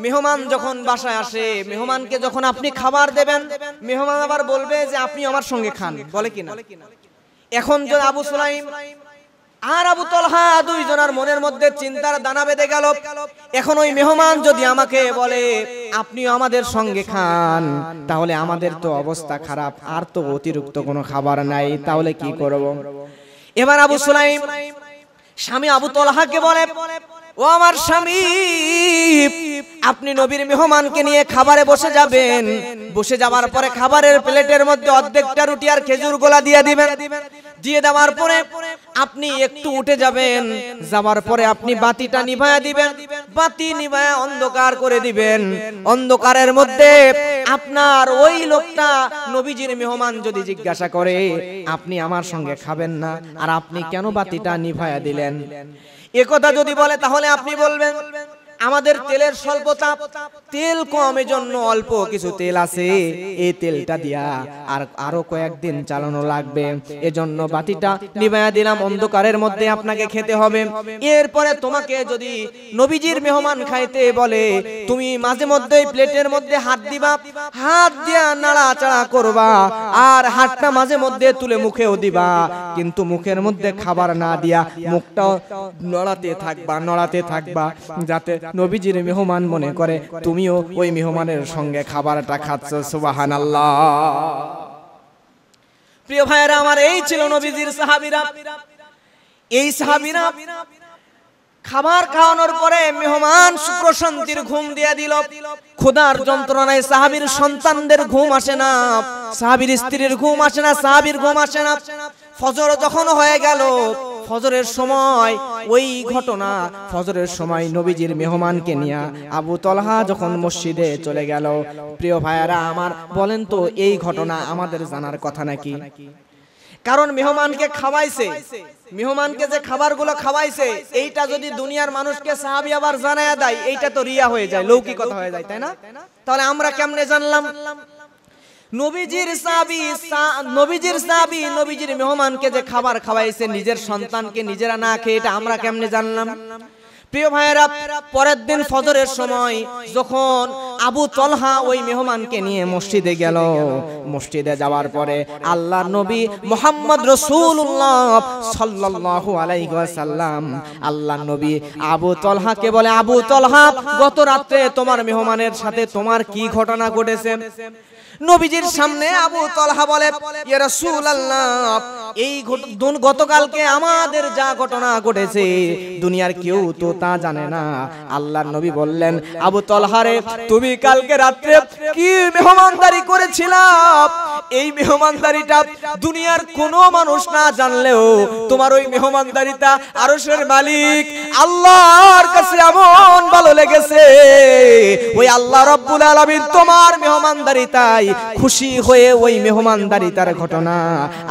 A: মেহমান যখন বাসায় আসে, মেহমানকে যখন আপনি খাবার দেবেন, মেহমান আবার বলবে যে আপনি আমার সঙ্গে খান, বলে কিনা? এখন যদি আবু সুলাইম আর আবু তলহা দুইজনের মনের মধ্যে চিন্তার দানা বেঁধে গেল, এখন ওই মেহমান যদি আমাকে বলে আপনিও আমাদের সঙ্গে খান, তাহলে আমাদের তো অবস্থা খারাপ, আর তো অতিরিক্ত কোনো খাবার নাই, তাহলে কি করব? এবার আবু সুলাইম স্বামী আবু তলহাকে বলে, ও আমার স্বামী, আপনি নবীর মেহমানকে নিয়ে খাবারে বসে যাবেন, বসে যাওয়ার পরে খাবারের প্লেটের মধ্যে অর্ধেকটা রুটি আর খেজুর গোলা দিয়ে দিবেন, দিয়ে দেওয়ার পরে আপনি একটু উঠে যাবেন, যাওয়ার পরে আপনি বাতিটা নিভায়া দিবেন, বাতি নিভায়া অন্ধকার করে দিবেন, অন্ধকারের মধ্যে আপনার ওই লোকটা নবীজির মেহমান যদি জিজ্ঞাসা করে আপনি আমার সঙ্গে খাবেন না আর আপনি কেন বাতিটা নিভায়া দিলেন, একথা যদি বলে তাহলে আপনি বলবেন আমাদের তেলের স্বল্পতা, তেল কম, এজন্য অল্প কিছু তেল আছে, এই তেলটা দিয়া আরো কয়েকদিন চালানো লাগবে, এজন্য বাতিটা নিভাইয়া দিলাম, অন্ধকারের মধ্যে আপনাকে খেতে হবে। এরপরে তোমাকে যদি নবীজির মেহমান খাইতে বলে, তুমি মাঝে মধ্যে প্লেটের মধ্যে হাত দিবা, হাত দিয়া নাড়াচাড়া করবা, আর হাতটা মাঝে মধ্যে তুলে মুখেও দিবা, কিন্তু মুখের মধ্যে খাবার না দিয়া মুখটা নড়াতে থাকবা যাতে নবীজির মেহমান মনে করে তুমিও ওই মেহমানের সঙ্গে খাবারটা খাচ্ছ। সুবহানাল্লাহ। প্রিয় ভাইয়েরা আমার, এই ছিল নবীজির সাহাবীরা। এই সাহাবীরা খাবার খাওয়ানোর পরে মেহমান প্রশান্তির ঘুম দিয়ে দিল। ক্ষুধার যন্ত্রণায় সাহাবীর সন্তানদের ঘুম আসে না, সাহাবীর স্ত্রীর ঘুম আসে না, সাহাবীর ঘুম আসে না। ফজর যখন হয়ে গেল, ফজরের সময় ওই ঘটনা, ফজরের সময় নবীজির মেহমানকে নিয়ে আবু তলহা যখন মসজিদে চলে গেল। প্রিয় ভাইয়েরা আমার, বলেন তো এই ঘটনা আমাদের জানার কথা নাকি? কারণ মেহমানকে খাওয়াইছে, মেহমানকে যে খাবারগুলো খাওয়াইছে, এইটা যদি দুনিয়ার মানুষকে সাহাবী আবার জানায়া দেয়, এইটা তো রিয়া হয়ে যায়, লৌকিকতা হয়ে যায়, তাই না? তাহলে আমরা কেমনে জানলাম? নবীজির সাহাবী নবীজির মেহমানকে যে খাবার খাওয়াইছে, নিজের সন্তানকে নিজেরা না খেয়ে, এটা আমরা কেমনে জানলাম? প্রিয় ভাইয়েরা, পরের দিন ফজরের সময় যখন আবু তলহা ওই মেহমানকে নিয়ে মসজিদে গেল, মসজিদে যাওয়ার পরে আল্লাহর নবী মুহাম্মদ রাসূলুল্লাহ সাল্লাল্লাহু আলাইহি ওয়াসাল্লাম, আল্লাহর নবী আবু তলহাকে বলে, আবু তলহা, গত রাতে তোমার মেহমানের সাথে তোমার কি ঘটনা ঘটেছে? নবীজির সামনে আবু তলহা বলে, ইয়া রাসূলুল্লাহ, এই গতকালকে আমাদের যা ঘটনা ঘটেছে দুনিয়ার কেউ তো তা জানে না। আল্লাহর নবী বললেন, আবু তলহা রে, তুমি কালকে রাতে কি মেহমানদারি করেছিলা, এই মেহমানদারিটা দুনিয়ার কোনো মানুষ না জানলেও তোমার ওই মেহমানদারিটা আরশের মালিক আল্লাহর কাছে এমন ভালো লেগেছে, ওই আল্লাহ রাব্বুল আলামিন তোমার মেহমানদারিতাই খুশি হয়ে ওই মেহমানদারিতার ঘটনা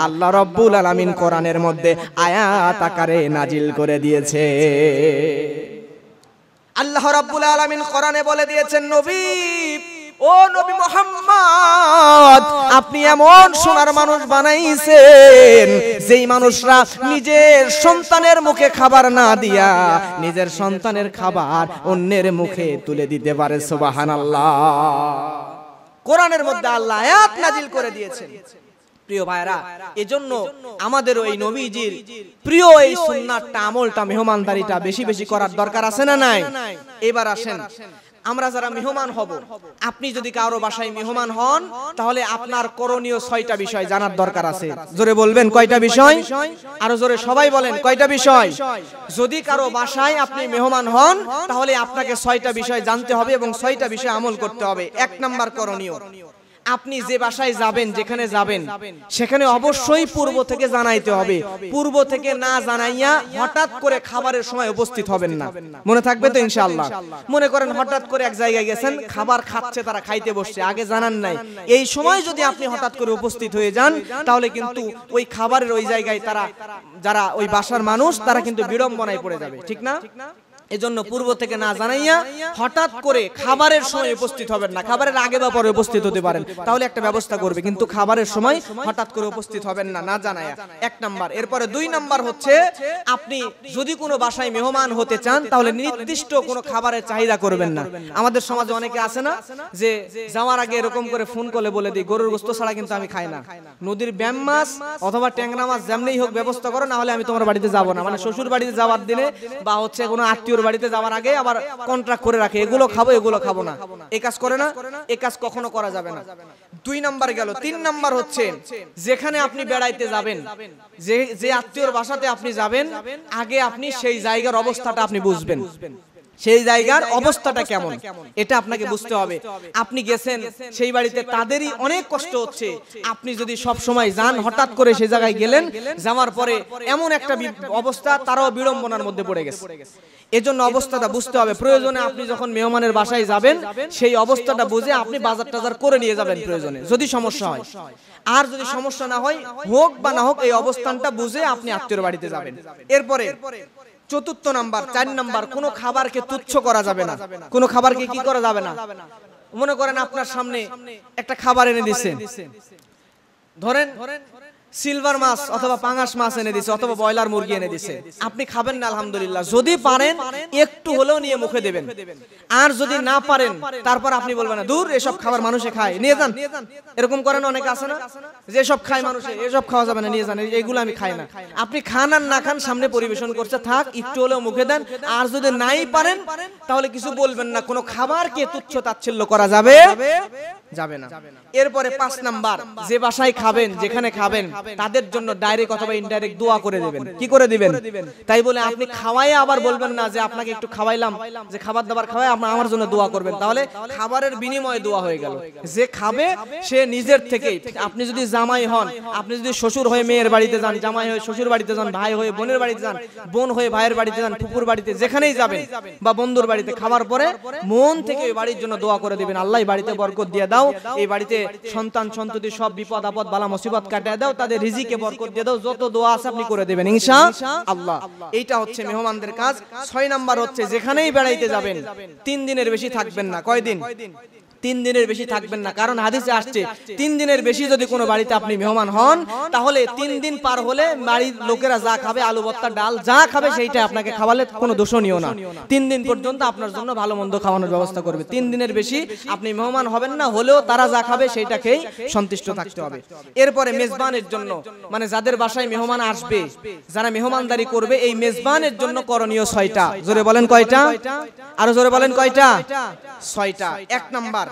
A: আল্লাহ রাব্বুল আলামিন কোরআনের মধ্যে আয়াত আকারে নাজিল করে দিয়েছে। আল্লাহ রাব্বুল আলামিন কোরআনে বলে দিয়েছেন, নবী, ও নবী মুহাম্মদ, আপনি এমন সোনার মানুষ বানাইছেন যেই মানুষরা নিজের সন্তানের মুখে খাবার না দিয়া নিজের সন্তানের খাবার অন্যের মুখে তুলে দিতে পারে। সুবহানাল্লাহ। কোরআনের মধ্যে আল্লাহ আয়াত নাজিল করে দিয়েছেন। প্রিয় ভাইরা, এজন্য আমাদের ওই নবীজির প্রিয় এই সুন্নাতটা, আমলটা, মেহমানদারিটা বেশি বেশি করার দরকার আছে না নাই? এবার আসেন, আমরা যারা মেহমান হব, আপনি যদি কারো বাসায় মেহমান হন, তাহলে আপনার করণীয় 6টা বিষয় জানার দরকার আছে। জোরে বলবেন কয়টা বিষয়? আরো জোরে সবাই বলেন কয়টা বিষয়? যদি কারো বাসায় আপনি মেহমান হন, তাহলে আপনাকে 6টা বিষয় জানতে হবে এবং 6টা বিষয় আমল করতে হবে। 1 নাম্বার করণীয়, আপনি যে বাসায় যাবেন, যেখানে যাবেন, সেখানে অবশ্যই পূর্ব থেকে জানাইতে হবে। পূর্ব থেকে না জানাইয়া হঠাৎ করে খাবারের সময় উপস্থিত হবেন না। মনে থাকবে তো ইনশাআল্লাহ? মনে করেন হঠাৎ করে এক জায়গায় গেছেন, খাবার খাচ্ছে, তারা খাইতে বসছে, আগে জানান নাই, এই সময় যদি আপনি হঠাৎ করে উপস্থিত হয়ে যান, তাহলে কিন্তু ওই খাবারের ওই জায়গায় তারা, যারা ওই বাসার মানুষ, তারা কিন্তু বিড়ম্বনায় পড়ে যাবে, ঠিক না? এজন্য পূর্ব থেকে না জানাইয়া হঠাৎ করে খাবারের সময় উপস্থিত হবেন না। খাবারের আগে বা পরে উপস্থিত হতে পারেন, তাহলে একটা ব্যবস্থা করবে, কিন্তু খাবারের সময় হঠাৎ করে উপস্থিত হবেন না, না জানাইয়া। 1 নাম্বার। এরপরে 2 নাম্বার হচ্ছে, আপনি যদি কোনো বাসায় মেহমান হতে চান, তাহলে নির্দিষ্ট কোনো খাবারের চাহিদা করবেন না। আমাদের সমাজে অনেকে আছে না, যে যাওয়ার আগে এরকম করে ফোন করে বলে দিই, গরুর গোশত ছাড়া কিন্তু আমি খাই না, নদীর ব্যাম মাছ অথবা ট্যাংরা মাছ যেমনিই হোক ব্যবস্থা করো, না হলে আমি তোমার বাড়িতে যাবো না। মানে শ্বশুর বাড়িতে যাওয়ার দিনে বা হচ্ছে কোনো আত্মীয় বাড়িতে যাওয়ার আগে আবার কন্ট্রাক্ট করে রাখে, এগুলো খাবো এগুলো খাবো না। এই কাজ করে না, এই কাজ কখনো করা যাবে না। 2 নাম্বার গেল। 3 নাম্বার হচ্ছে, যেখানে আপনি বেড়াইতে যাবেন, যে আত্মীয়র বাসাতে আপনি যাবেন, আগে আপনি সেই জায়গার অবস্থাটা আপনি বুঝবেন, সেই জায়গার অবস্থাটা কেমন এটা আপনাকে বুঝতে হবে। আপনি গেছেন সেই বাড়িতে, তাদেরই অনেক কষ্ট হচ্ছে, আপনি যদি সব সময় যান, হঠাৎ করে সেই জায়গায় গেলেন, যাওয়ার পরে এমন একটা অবস্থা, তারাও বিড়ম্বনার মধ্যে পড়ে গেছে। এজন্য অবস্থাটা বুঝতে হবে। প্রয়োজনে আপনি যখন মেহমানের বাসায় যাবেন, সেই অবস্থাটা বুঝে আপনি বাজার টাজার করে নিয়ে যাবেন প্রয়োজনে, যদি সমস্যা হয়। আর যদি সমস্যা না হয়, হোক বা না হোক, এই অবস্থানটা বুঝে আপনি আত্মীয়র বাড়িতে যাবেন। এরপরে চতুর্থ নাম্বার, 4 নাম্বার, কোনো খাবারকে তুচ্ছ করা যাবে না। কোনো খাবারকে কি করা যাবে না? মনে করেন আপনার সামনে একটা খাবার এনে দিয়েছেন, ধরেন সিলভার মাছ অথবা পাঙাশ মাছ এনে দিছে অথবা ব্রয়লার মুরগি এনে দিছে, আপনি খাবেন না আলহামদুলিল্লাহ, যদি পারেন একটু হলেও নিয়ে মুখে দেবেন, আর যদি না পারেন তারপর আপনি বলবেন না দূর এসব খাবার মানুষে খায়, নিয়ে যান। এরকম করেন অনেকে আছে না, যে সব খায় মানুষে, এসব খাওয়া যাবে না, নিয়ে যান, এগুলো আমি খাই না। আপনি খান আর না খান, সামনে পরিবেশন করছে, থাক, একটু হলেও মুখে দেন, আর যদি নাই পারেন তাহলে কিছু বলবেন না। কোনো খাবারকে তুচ্ছ তাচ্ছিল্য করা যাবে যাবে না। এরপরে 5 নাম্বার, যে বাসায় খাবেন, যেখানে খাবেন, তাদের জন্য ডাইরেক্ট অথবা ইনডাইরেক্ট দোয়া করে দিবেন। কি করে দিবেন? তাই বলে আপনি খাওয়াই আবার বলবেন না যে আপনাকে একটু খাওয়াইলাম, যে খাবার দাবার খাওয়াই আমার জন্য দোয়া করবেন, তাহলে খাবারের বিনিময়ে দোয়া হয়ে গেল। যে খাবে সে নিজের থেকেই, আপনি যদি জামাই হন, আপনি যদি শ্বশুর হয়ে মেয়ের বাড়িতে যান, জামাই হয়ে শ্বশুর বাড়িতে যান, ভাই হয়ে বোনের বাড়িতে যান, বোন হয়ে ভাইয়ের বাড়িতে যান, ফুপুর বাড়িতে, যেখানেই যাবেন বা বন্ধুর বাড়িতে, খাবার পরে মন থেকে ওই বাড়ির জন্য দোয়া করে দিবেন, আল্লাহ বাড়িতে বরকত দিয়ে দাও, এই বাড়িতে সন্তান সন্ততি সব বিপদ আপদ বালা মুসিবত কাটিয়ে দাও, তাদের রিজিকে বরকত দিয়ে দাও, যত দোয়া আছে আপনি করে দেবেন ইনশাআল্লাহ। এইটা হচ্ছে মেহমানদের কাজ। 6 নাম্বার হচ্ছে যেখানেই বেড়াইতে যাবেন 3 দিনের বেশি থাকবেন না। কয় দিন? 3 দিনের বেশি থাকবেন না, কারণ হাদিসে আসছে 3 দিনের বেশি যদি কোনো বাড়িতে আপনি মেহমান হন, তাহলে 3 দিন পার হলে বাড়ির লোকেরা যা খাবে, আলু ভর্তা ডাল যা খাবে সেইটা আপনাকে খাওয়ালে কোনো দোষণীয় না। 3 দিন পর্যন্ত আপনার জন্য ভালো মন্দ খাওয়ানোর ব্যবস্থা করবে। 3 দিনের বেশি আপনি মেহমান হবেন না, হলেও তারা যা খাবে সেইটাকেই সন্তুষ্ট থাকতে হবে। এরপরে মেজবানের জন্য, মানে যাদের বাসায় মেহমান আসবে, যারা মেহমানদারি করবে, এই মেজবানের জন্য করণীয় 6টা। জোরে বলেন কয়টা? আরো জোরে বলেন কয়টা? 6টা। 1 নাম্বার,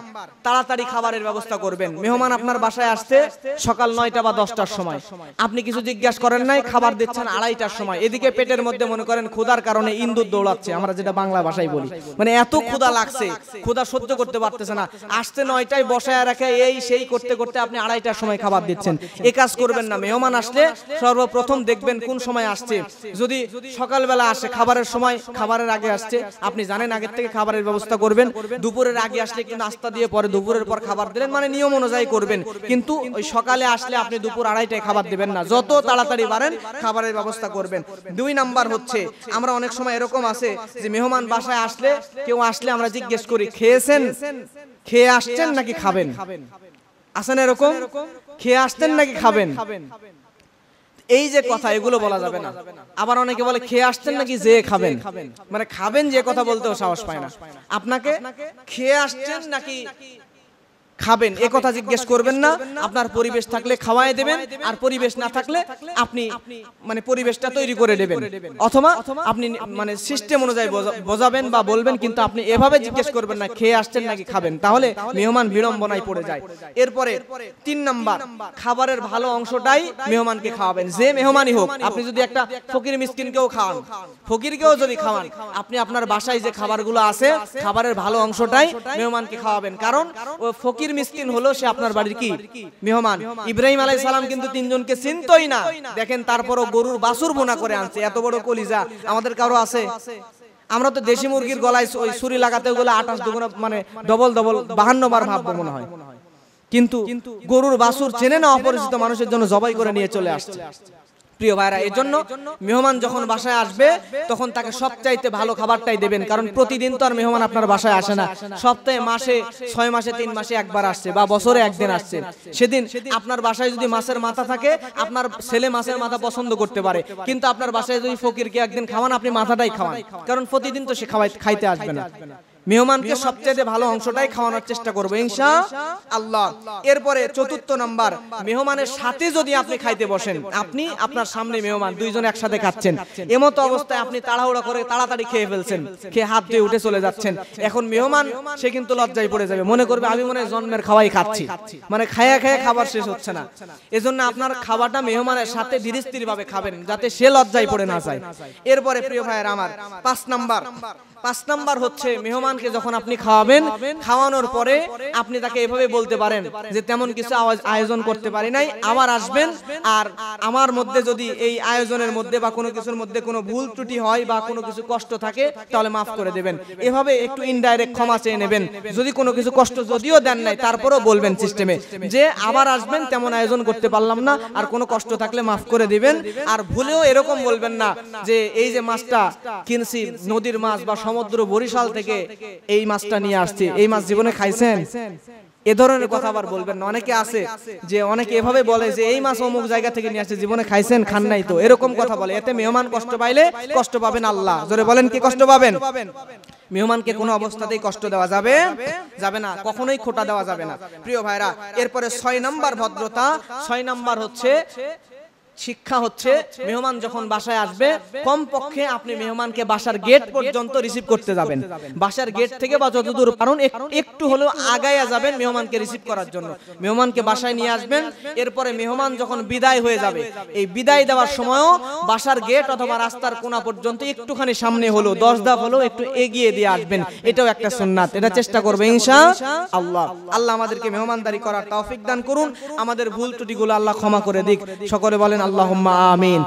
A: তাড়াতাড়ি খাবারের ব্যবস্থা করবেন। মেহমান আপনার বাসায় আসছে সকাল 9টা বা 10টার সময়, আপনি কিছু জিজ্ঞাসা করেন নাই, খাবার দিচ্ছেন 2:30টার সময়, এদিকে পেটের মধ্যে মনে করেন ক্ষুধার কারণে ইন্দুর দৌড়াচ্ছে, আমরা যেটা বাংলা ভাষায় বলি, মানে এত ক্ষুধা লাগছে, ক্ষুধা সহ্য করতে পারতেছে না, আসতে 9টায় বসায় রাখে, এই সেই করতে করতে আপনি 2:30টার সময় খাবার দিচ্ছেন। এই কাজ করবেন না। মেহমান আসলে সর্বপ্রথম দেখবেন কোন সময় আসছে। যদি সকালবেলা আসে, খাবারের সময়, খাবারের আগে আসছে, আপনি জানেন আগের থেকে খাবারের ব্যবস্থা করবেন। দুপুরের আগে আসলে কিন্তু নাস্তা দিয়ে পরে দুপুরের পর খাবার দিলেন, মানে নিয়ম অনুযায়ী করবেন। কিন্তু ওই সকালে আসলে আপনি দুপুর 2:30টায় খাবার দিবেন না, যত তাড়াতাড়ি পারেন খাবারের ব্যবস্থা করবেন। 2 নাম্বার হচ্ছে, আমরা অনেক সময় এরকম আছে যে মেহমান বাসায় আসলে, কেউ আসলে আমরা জিজ্ঞেস করি খেয়েছেন, খেয়ে আসছেন নাকি খাবেন? আসেন এরকম, খেয়ে আসতেন নাকি খাবেন? এই যে কথা, এগুলো বলা যাবে না। আবার অনেকে বলে খেয়ে আসছেন নাকি যে খাবেন, মানে খাবেন যে কথা বলতেও সাহস পায় না। আপনাকে খেয়ে আসছেন নাকি খাবেন এ কথা জিজ্ঞেস করবেন না। আপনার পরিবেশ থাকলে খাওয়াই দেবেন, আর পরিবেশ না থাকলে আপনি মানে পরিবেশটা তৈরি করে দেবেন, অথবা আপনি মানে সিস্টেম অনুযায়ী বোঝাবেন বা বলবেন, কিন্তু আপনি এভাবে জিজ্ঞেস করবেন না খেয়ে আসছেন নাকি খাবেন, তাহলে মেহমান বিড়ম্বনায় পড়ে যায়। এরপরে 3 নাম্বার, খাবারের ভালো অংশটাই মেহমানকে খাওয়াবেন, যে মেহমানই হোক। আপনি যদি একটা ফকির মিসকিনকেও খাওয়ান, ফকিরকেও যদি খাওয়ান, আপনি আপনার বাসায় যে খাবারগুলো আছে, খাবারের ভালো অংশটাই মেহমানকে খাওয়াবেন, কারণ ও ফকির মিসকিন হলো সে আপনার বাড়ির কি মেহমান। ইব্রাহিম আলাইহিস সালাম কিন্তু 3 জনকে চিনতই না, দেখেন তারপরও গরুর বাছুর বোনা করে আনছে। এত বড় কলিজা আমাদের কারো আছে? আমরা তো দেশি মুরগির গলায় ওই ছুরি লাগাতে গেলে 28 দুগুণ মানে ডবল 52 বার ভাববো মনে হয়, কিন্তু গরুর বাছুর চেনে না, অপরিচিত মানুষের জন্য জবাই করে নিয়ে চলে আসছে। প্রিয় ভাইরা, এই জন্য মেহমান যখন বাসায় আসবে তখন তাকে সবচাইতে ভালো খাবারটাই দেবেন, কারণ প্রতিদিন তো আর মেহমান আপনার বাসায় আসে না, সপ্তাহে, মাসে, 6 মাসে, 3 মাসে একবার আসছে, বা বছরে একদিন আসছে। সেদিন আপনার বাসায় যদি মাছের মাথা থাকে, আপনার ছেলে মাছের মাথা পছন্দ করতে পারে, কিন্তু আপনার বাসায় যদি ফকিরকে একদিন খাওয়ান, আপনি মাথাটাই খাওয়ান, কারণ প্রতিদিন তো সে খাইতে আসবে না। মেহমানকে সবচেয়ে ভালো অংশটাই খাওয়ানোর চেষ্টা করবো ইনশাআল্লাহ। এরপরে 4 নাম্বার, মেহমানের সাথে যদি আপনি খাইতে বসেন, আপনি আপনার সামনে মেহমান, 2 জন একসাথে খাচ্ছেন, এমতো অবস্থায় আপনি তাড়াহুড়া করে তাড়াতাড়ি খেয়ে ফেলছেন, খেয়ে হাত ধুয়ে উঠে চলে যাচ্ছেন, এখন মেহমান সে কিন্তু লজ্জায় পড়ে যাবে, মনে করবে আমি মনে হয় জন্মের খাওয়াই খাচ্ছি, মানে খায়া খাবার শেষ হচ্ছে না। এজন্য আপনার খাবারটা মেহমানের সাথে ধীরস্থির ভাবে খাবেন, যাতে সে লজ্জায় পড়ে না যায়। এরপরে প্রিয় ভাইয়েরা আমার 5 নাম্বার হচ্ছে, মেহমান মেহমানকে যখন আপনি খাওয়াবেন, খাওয়ানোর পরে আপনি তাকে এভাবে বলতে পারেন যে তেমন কিছু আয়োজন করতে পারি নাই, আবার আসবেন, আর আমার মধ্যে যদি এই আয়োজনের মধ্যে বা কোনো কিছুর মধ্যে কোনো ভুল ত্রুটি হয় বা কোনো কিছু কষ্ট থাকে তাহলে মাফ করে দেবেন। এভাবে একটু ইনডাইরেক্ট ক্ষমা চেয়ে নেবেন। যদি কোনো কিছু কষ্ট যদিও দেন নাই তারপরেও বলবেন সিস্টেমে যে আবার আসবেন, তেমন আয়োজন করতে পারলাম না, আর কোনো কষ্ট থাকলে মাফ করে দিবেন। আর ভুলেও এরকম বলবেন না যে এই যে মাছটা কিনছি নদীর মাছ বা সমুদ্র বরিশাল থেকে এই মাছটা নিয়ে আসছি, এই মাছ জীবনে খাইছেন, এ ধরনের কথা আবার বলবেন না। অনেকে আছে যে অনেকে এভাবে বলে যে এই মাছ অমুক জায়গা থেকে নিয়ে আসছে, জীবনে খাইছেন, খান নাই তো, এরকম কথা বলে। এতে মেহমান কষ্ট পাইলে কষ্ট পাবেন আল্লাহ। জোরে বলেন কি কষ্ট পাবেন? মেহমানকে কোনো অবস্থাতেই কষ্ট দেওয়া যাবে না, কখনোই খোটা দেওয়া যাবে না। প্রিয় ভাইরা, এরপরে 6 নাম্বার ভদ্রতা, 6 নাম্বার হচ্ছে শিক্ষা হচ্ছে মেহমান যখন বাসায় আসবে কমপক্ষে আপনি মেহমানকে বাসার গেট পর্যন্ত রিসিভ করতে যাবেন। বাসার গেট থেকে বা যতদূর পারেন একটু হলেও আগায়া যাবেন মেহমানকে রিসিভ করার জন্য। মেহমানকে বাসায় নিয়ে আসবেন, এরপরে মেহমান যখন বিদায় হয়ে যাবে, এই বিদায় দেওয়ার সময়ও বাসার গেট অথবা রাস্তার কোণা পর্যন্ত একটুখানি সামনে হলো 10 ধাপ হলো একটু এগিয়ে দিয়ে আসবেন। এটাও একটা সুন্নাত, এটা চেষ্টা করবে ইনশাআল্লাহ। আল্লাহ আমাদেরকে মেহমানদারি করার তৌফিক দান করুন, আমাদের ভুল ত্রুটিগুলো আল্লাহ ক্ষমা করে দিক। সকলে বলেন আল্লাহুম্মা আমিন।